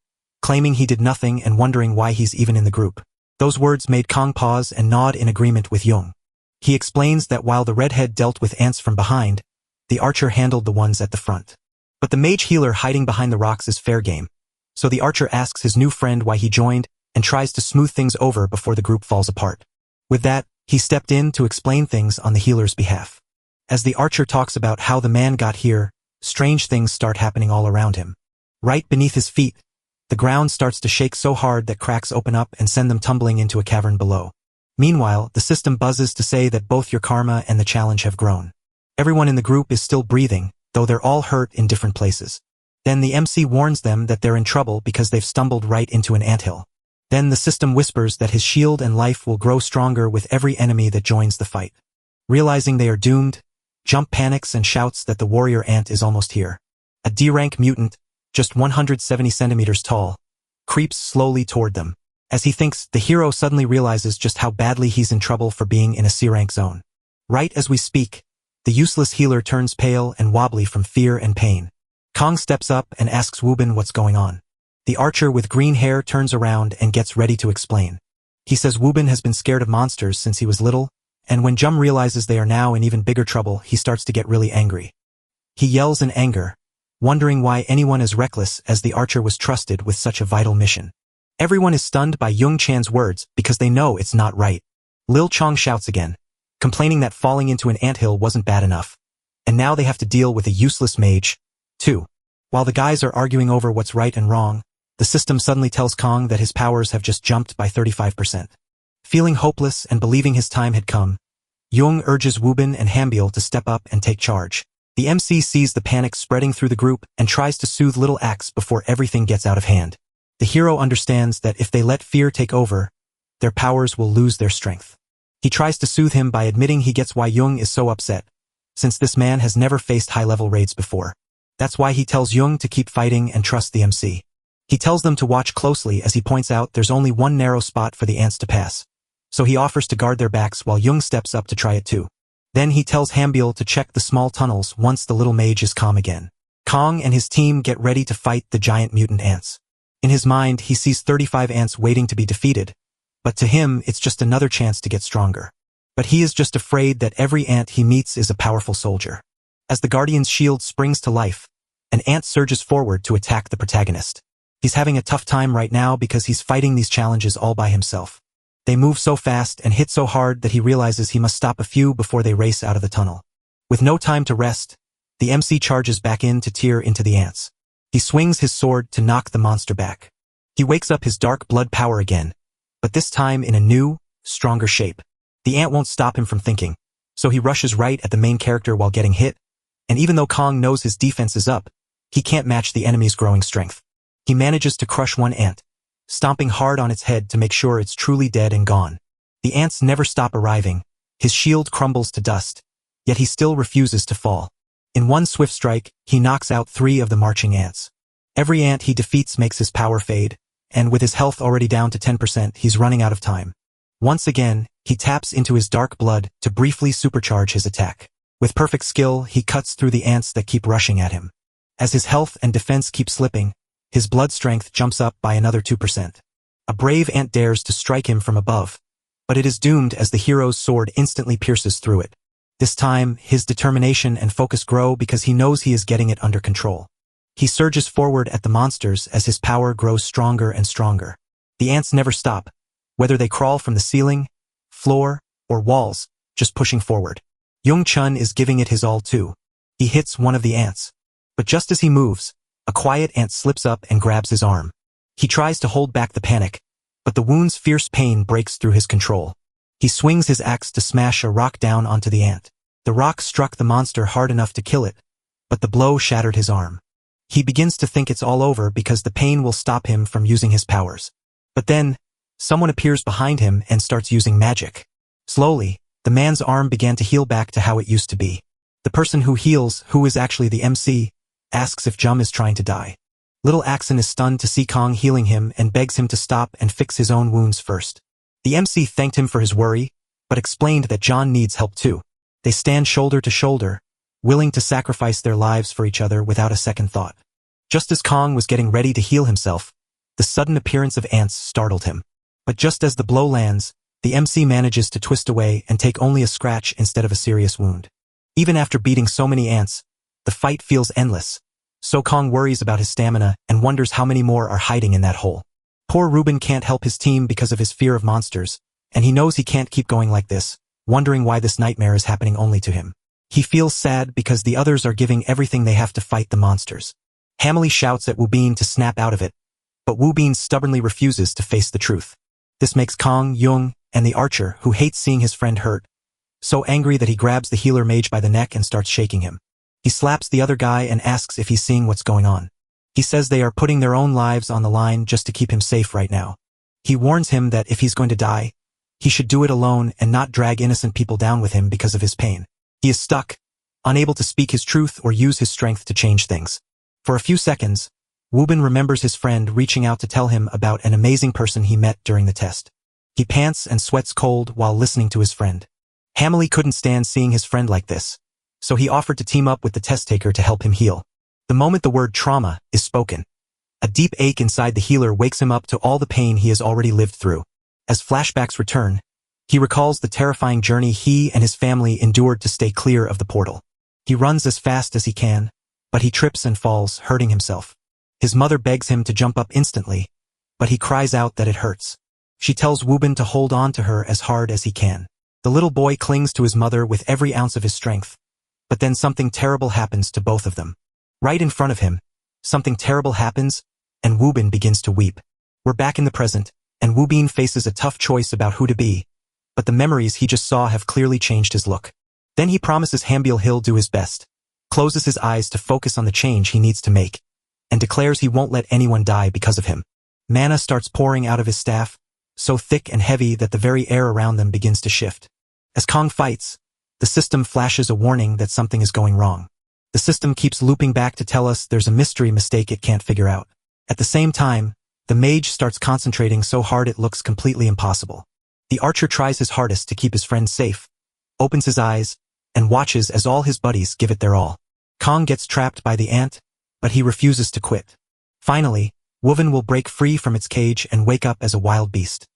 claiming he did nothing and wondering why he's even in the group. Those words made Kong pause and nod in agreement with Jung. He explains that while the redhead dealt with ants from behind, the archer handled the ones at the front. But the mage healer hiding behind the rocks is fair game, so the archer asks his new friend why he joined and tries to smooth things over before the group falls apart. With that, he stepped in to explain things on the healer's behalf. As the archer talks about how the man got here, strange things start happening all around him. Right beneath his feet, the ground starts to shake so hard that cracks open up and send them tumbling into a cavern below. Meanwhile, the system buzzes to say that both your karma and the challenge have grown. Everyone in the group is still breathing, though they're all hurt in different places. Then the MC warns them that they're in trouble because they've stumbled right into an anthill. Then the system whispers that his shield and life will grow stronger with every enemy that joins the fight. Realizing they are doomed, Jump panics and shouts that the warrior ant is almost here. A D-rank mutant, just 170 centimeters tall, creeps slowly toward them. As he thinks, the hero suddenly realizes just how badly he's in trouble for being in a C-rank zone. Right as we speak, the useless healer turns pale and wobbly from fear and pain. Kong steps up and asks Wubin what's going on. The archer with green hair turns around and gets ready to explain. He says Wubin has been scared of monsters since he was little, and when Jum realizes they are now in even bigger trouble, he starts to get really angry. He yells in anger, wondering why anyone as reckless as the archer was trusted with such a vital mission. Everyone is stunned by Jung Chan's words because they know it's not right. Lil Chong shouts again, complaining that falling into an anthill wasn't bad enough, and now they have to deal with a useless mage, too. While the guys are arguing over what's right and wrong, the system suddenly tells Kong that his powers have just jumped by 35%. Feeling hopeless and believing his time had come, Jung urges Wubin and Hambiel to step up and take charge. The MC sees the panic spreading through the group and tries to soothe Little Axe before everything gets out of hand. The hero understands that if they let fear take over, their powers will lose their strength. He tries to soothe him by admitting he gets why Jung is so upset, since this man has never faced high-level raids before. That's why he tells Jung to keep fighting and trust the MC. He tells them to watch closely as he points out there's only one narrow spot for the ants to pass. So he offers to guard their backs while Jung steps up to try it too. Then he tells Hambiel to check the small tunnels once the little mage is calm again. Kong and his team get ready to fight the giant mutant ants. In his mind, he sees 35 ants waiting to be defeated, but to him, it's just another chance to get stronger. But he is just afraid that every ant he meets is a powerful soldier. As the Guardian's shield springs to life, an ant surges forward to attack the protagonist. He's having a tough time right now because he's fighting these challenges all by himself. They move so fast and hit so hard that he realizes he must stop a few before they race out of the tunnel. With no time to rest, the MC charges back in to tear into the ants. He swings his sword to knock the monster back. He wakes up his dark blood power again, but this time in a new, stronger shape. The ant won't stop him from thinking, so he rushes right at the main character while getting hit, and even though Kong knows his defense is up, he can't match the enemy's growing strength. He manages to crush one ant, stomping hard on its head to make sure it's truly dead and gone. The ants never stop arriving. His shield crumbles to dust, yet he still refuses to fall. In one swift strike, he knocks out 3 of the marching ants. Every ant he defeats makes his power fade, and with his health already down to 10%, he's running out of time. Once again, he taps into his dark blood to briefly supercharge his attack. With perfect skill, he cuts through the ants that keep rushing at him. As his health and defense keep slipping, his blood strength jumps up by another 2%. A brave ant dares to strike him from above, but it is doomed as the hero's sword instantly pierces through it. This time, his determination and focus grow because he knows he is getting it under control. He surges forward at the monsters as his power grows stronger and stronger. The ants never stop, whether they crawl from the ceiling, floor, or walls, just pushing forward. Jung Chun is giving it his all too. He hits one of the ants, but just as he moves, a quiet ant slips up and grabs his arm. He tries to hold back the panic, but the wound's fierce pain breaks through his control. He swings his axe to smash a rock down onto the ant. The rock struck the monster hard enough to kill it, but the blow shattered his arm. He begins to think it's all over because the pain will stop him from using his powers. But then, someone appears behind him and starts using magic. Slowly, the man's arm began to heal back to how it used to be. The person who heals, who is actually the MC, asks if Jum is trying to die. Little Axon is stunned to see Kong healing him and begs him to stop and fix his own wounds first. The MC thanked him for his worry, but explained that John needs help too. They stand shoulder to shoulder, willing to sacrifice their lives for each other without a second thought. Just as Kong was getting ready to heal himself, the sudden appearance of ants startled him. But just as the blow lands, the MC manages to twist away and take only a scratch instead of a serious wound. Even after beating so many ants, the fight feels endless, so Kong worries about his stamina and wonders how many more are hiding in that hole. Poor Ruben can't help his team because of his fear of monsters, and he knows he can't keep going like this, wondering why this nightmare is happening only to him. He feels sad because the others are giving everything they have to fight the monsters. Hamily shouts at Wu Bin to snap out of it, but Wu Bin stubbornly refuses to face the truth. This makes Kong, Jung, and the archer, who hates seeing his friend hurt, so angry that he grabs the healer mage by the neck and starts shaking him. He slaps the other guy and asks if he's seeing what's going on. He says they are putting their own lives on the line just to keep him safe right now. He warns him that if he's going to die, he should do it alone and not drag innocent people down with him because of his pain. He is stuck, unable to speak his truth or use his strength to change things. For a few seconds, Wu Bin remembers his friend reaching out to tell him about an amazing person he met during the test. He pants and sweats cold while listening to his friend. Hamily couldn't stand seeing his friend like this, so he offered to team up with the test taker to help him heal. The moment the word trauma is spoken, a deep ache inside the healer wakes him up to all the pain he has already lived through. As flashbacks return, he recalls the terrifying journey he and his family endured to stay clear of the portal. He runs as fast as he can, but he trips and falls, hurting himself. His mother begs him to jump up instantly, but he cries out that it hurts. She tells Wu Bin to hold on to her as hard as he can. The little boy clings to his mother with every ounce of his strength, but then something terrible happens to both of them. Right in front of him, something terrible happens, and Wu Bin begins to weep. We're back in the present, and Wu Bin faces a tough choice about who to be, but the memories he just saw have clearly changed his look. Then he promises Hambil he'll do his best, closes his eyes to focus on the change he needs to make, and declares he won't let anyone die because of him. Mana starts pouring out of his staff, so thick and heavy that the very air around them begins to shift. As Kong fights, the system flashes a warning that something is going wrong. The system keeps looping back to tell us there's a mystery mistake it can't figure out. At the same time, the mage starts concentrating so hard it looks completely impossible. The archer tries his hardest to keep his friend safe, opens his eyes, and watches as all his buddies give it their all. Kong gets trapped by the ant, but he refuses to quit. Finally, Woven will break free from its cage and wake up as a wild beast.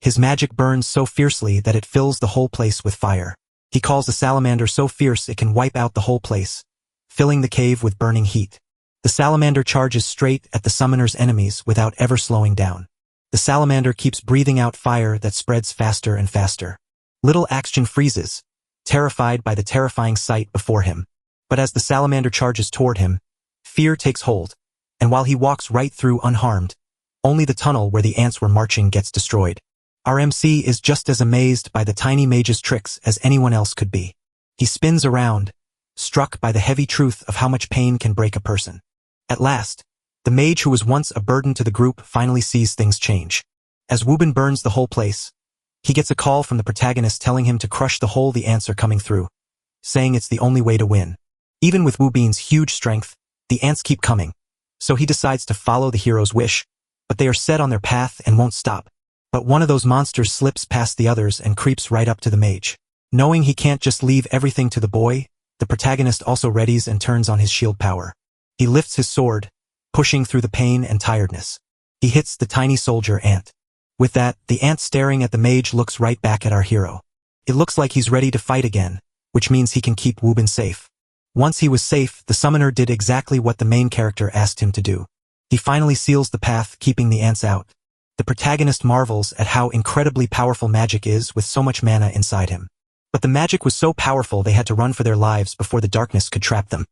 His magic burns so fiercely that it fills the whole place with fire. He calls the salamander so fierce it can wipe out the whole place, filling the cave with burning heat. The salamander charges straight at the summoner's enemies without ever slowing down. The salamander keeps breathing out fire that spreads faster and faster. Little Action freezes, terrified by the terrifying sight before him. But as the salamander charges toward him, fear takes hold, and while he walks right through unharmed, only the tunnel where the ants were marching gets destroyed. Our MC is just as amazed by the tiny mage's tricks as anyone else could be. He spins around, struck by the heavy truth of how much pain can break a person. At last, the mage who was once a burden to the group finally sees things change. As Wu Bin burns the whole place, he gets a call from the protagonist telling him to crush the hole the ants are coming through, saying it's the only way to win. Even with Wu Bin's huge strength, the ants keep coming, so he decides to follow the hero's wish, but they are set on their path and won't stop. But one of those monsters slips past the others and creeps right up to the mage. Knowing he can't just leave everything to the boy, the protagonist also readies and turns on his shield power. He lifts his sword, pushing through the pain and tiredness. He hits the tiny soldier ant. With that, the ant staring at the mage looks right back at our hero. It looks like he's ready to fight again, which means he can keep Wu Bin safe. Once he was safe, the summoner did exactly what the main character asked him to do. He finally seals the path, keeping the ants out. The protagonist marvels at how incredibly powerful magic is with so much mana inside him. But the magic was so powerful they had to run for their lives before the darkness could trap them.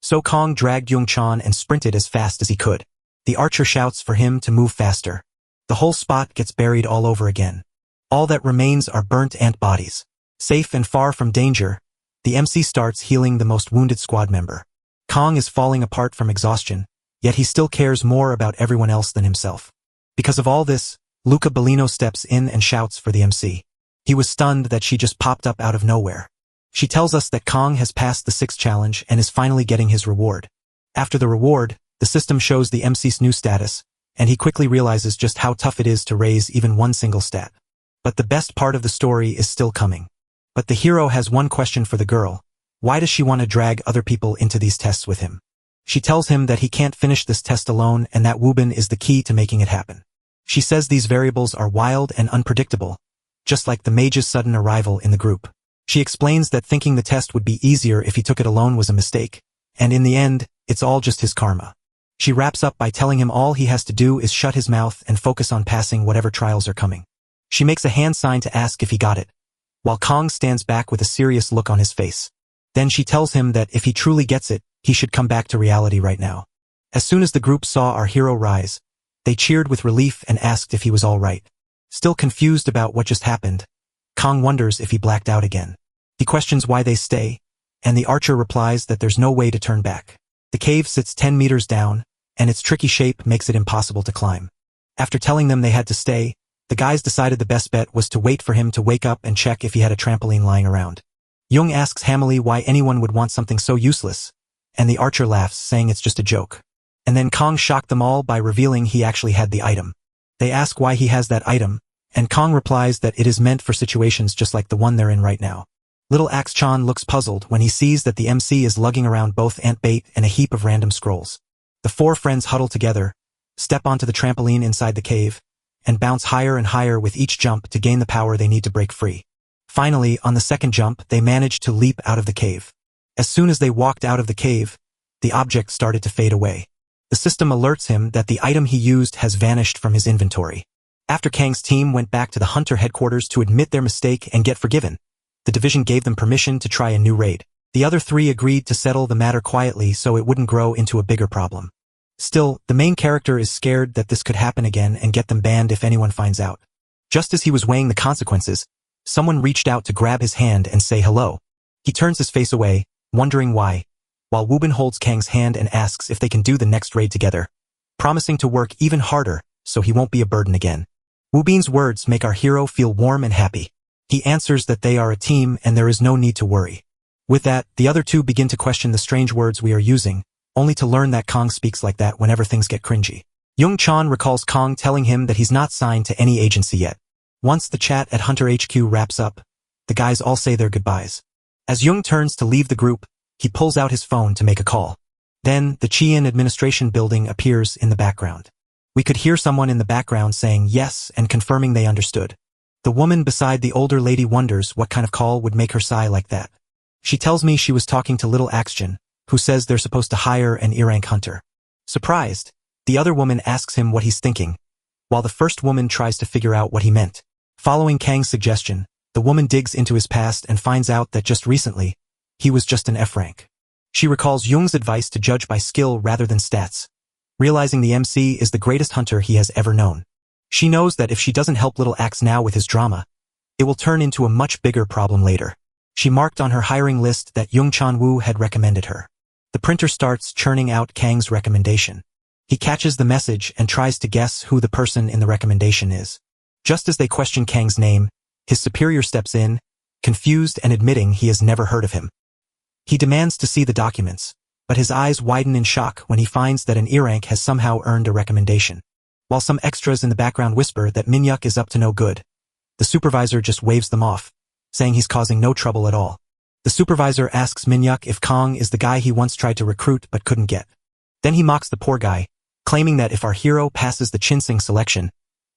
So Kong dragged Yung Chan and sprinted as fast as he could. The archer shouts for him to move faster. The whole spot gets buried all over again. All that remains are burnt ant bodies. Safe and far from danger, the MC starts healing the most wounded squad member. Kong is falling apart from exhaustion, yet he still cares more about everyone else than himself. Because of all this, Luca Bellino steps in and shouts for the MC. He was stunned that she just popped up out of nowhere. She tells us that Kong has passed the 6th challenge and is finally getting his reward. After the reward, the system shows the MC's new status, and he quickly realizes just how tough it is to raise even one single stat. But the best part of the story is still coming. But the hero has one question for the girl. Why does she want to drag other people into these tests with him? She tells him that he can't finish this test alone and that Wubin is the key to making it happen. She says these variables are wild and unpredictable, just like the mage's sudden arrival in the group. She explains that thinking the test would be easier if he took it alone was a mistake, and in the end, it's all just his karma. She wraps up by telling him all he has to do is shut his mouth and focus on passing whatever trials are coming. She makes a hand sign to ask if he got it, while Kong stands back with a serious look on his face. Then she tells him that if he truly gets it, he should come back to reality right now. As soon as the group saw our hero rise, they cheered with relief and asked if he was all right. Still confused about what just happened, Kong wonders if he blacked out again. He questions why they stay, and the archer replies that there's no way to turn back. The cave sits 10 meters down, and its tricky shape makes it impossible to climb. After telling them they had to stay, the guys decided the best bet was to wait for him to wake up and check if he had a trampoline lying around. Jung asks Hamily why anyone would want something so useless, and the archer laughs, saying it's just a joke. And then Kong shocked them all by revealing he actually had the item. They ask why he has that item, and Kong replies that it is meant for situations just like the one they're in right now. Little Axe-chan looks puzzled when he sees that the MC is lugging around both ant bait and a heap of random scrolls. The 4 friends huddle together, step onto the trampoline inside the cave, and bounce higher and higher with each jump to gain the power they need to break free. Finally, on the 2nd jump, they managed to leap out of the cave. As soon as they walked out of the cave, the object started to fade away. The system alerts him that the item he used has vanished from his inventory. After Kang's team went back to the Hunter headquarters to admit their mistake and get forgiven, the division gave them permission to try a new raid. The other 3 agreed to settle the matter quietly so it wouldn't grow into a bigger problem. Still, the main character is scared that this could happen again and get them banned if anyone finds out. Just as he was weighing the consequences, someone reached out to grab his hand and say hello. He turns his face away, wondering why, while Wubin holds Kang's hand and asks if they can do the next raid together, promising to work even harder so he won't be a burden again. Wubin's words make our hero feel warm and happy. He answers that they are a team and there is no need to worry. With that, the other 2 begin to question the strange words we are using, only to learn that Kong speaks like that whenever things get cringy. Jung-chan recalls Kong telling him that he's not signed to any agency yet. Once the chat at Hunter HQ wraps up, the guys all say their goodbyes. As Jung turns to leave the group, he pulls out his phone to make a call. Then, the Chian administration building appears in the background. We could hear someone in the background saying yes and confirming they understood. The woman beside the older lady wonders what kind of call would make her sigh like that. She tells me she was talking to little Axe-chan, who says they're supposed to hire an E-rank hunter. Surprised, the other woman asks him what he's thinking, while the first woman tries to figure out what he meant. Following Kang's suggestion, the woman digs into his past and finds out that just recently, he was just an F-rank. She recalls Jung's advice to judge by skill rather than stats, realizing the MC is the greatest hunter he has ever known. She knows that if she doesn't help little Axe now with his drama, it will turn into a much bigger problem later. She marked on her hiring list that Jung Chan-woo had recommended her. The printer starts churning out Kang's recommendation. He catches the message and tries to guess who the person in the recommendation is. Just as they question Kang's name, his superior steps in, confused and admitting he has never heard of him. He demands to see the documents, but his eyes widen in shock when he finds that an E-rank has somehow earned a recommendation. While some extras in the background whisper that Minhyuk is up to no good, the supervisor just waves them off, saying he's causing no trouble at all. The supervisor asks Minhyuk if Kong is the guy he once tried to recruit but couldn't get. Then he mocks the poor guy, claiming that if our hero passes the Chinsing selection,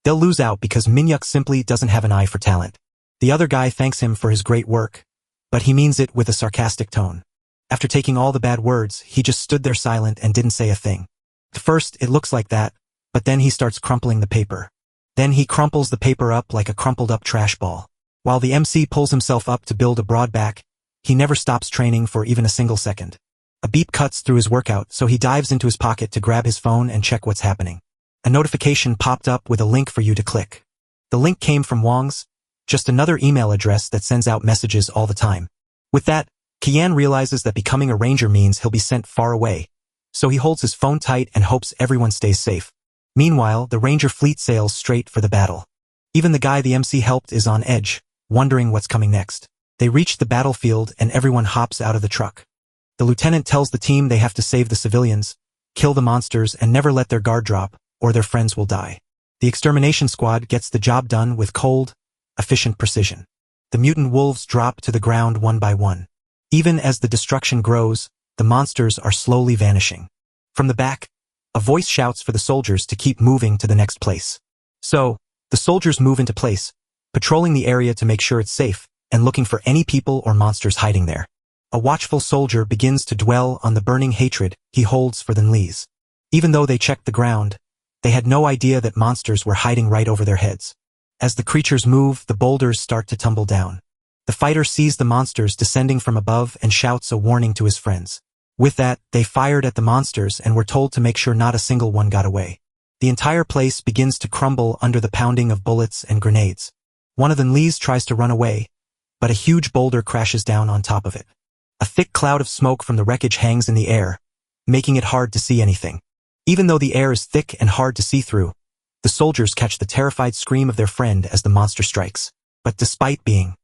they'll lose out because Minhyuk simply doesn't have an eye for talent. The other guy thanks him for his great work, but he means it with a sarcastic tone. After taking all the bad words, he just stood there silent and didn't say a thing. At first, it looks like that, but then he starts crumpling the paper. Then he crumples the paper up like a crumpled up trash ball. While the MC pulls himself up to build a broad back, he never stops training for even a single second. A beep cuts through his workout, so he dives into his pocket to grab his phone and check what's happening. A notification popped up with a link for you to click. The link came from Wong's, Just another email address that sends out messages all the time. With that, Kian realizes that becoming a ranger means he'll be sent far away, so he holds his phone tight and hopes everyone stays safe. Meanwhile, the ranger fleet sails straight for the battle. Even the guy the MC helped is on edge, wondering what's coming next. They reach the battlefield and everyone hops out of the truck. The lieutenant tells the team they have to save the civilians, kill the monsters, and never let their guard drop, or their friends will die. The extermination squad gets the job done with cold, efficient precision. The mutant wolves drop to the ground one by one. Even as the destruction grows, the monsters are slowly vanishing. From the back, a voice shouts for the soldiers to keep moving to the next place. So, the soldiers move into place, patrolling the area to make sure it's safe, and looking for any people or monsters hiding there. A watchful soldier begins to dwell on the burning hatred he holds for the Nlees. Even though they checked the ground, they had no idea that monsters were hiding right over their heads. As the creatures move, the boulders start to tumble down. The fighter sees the monsters descending from above and shouts a warning to his friends. With that, they fired at the monsters and were told to make sure not a single one got away. The entire place begins to crumble under the pounding of bullets and grenades. One of the Nlees tries to run away, but a huge boulder crashes down on top of it. A thick cloud of smoke from the wreckage hangs in the air, making it hard to see anything. Even though the air is thick and hard to see through, the soldiers catch the terrified scream of their friend as the monster strikes. But despite being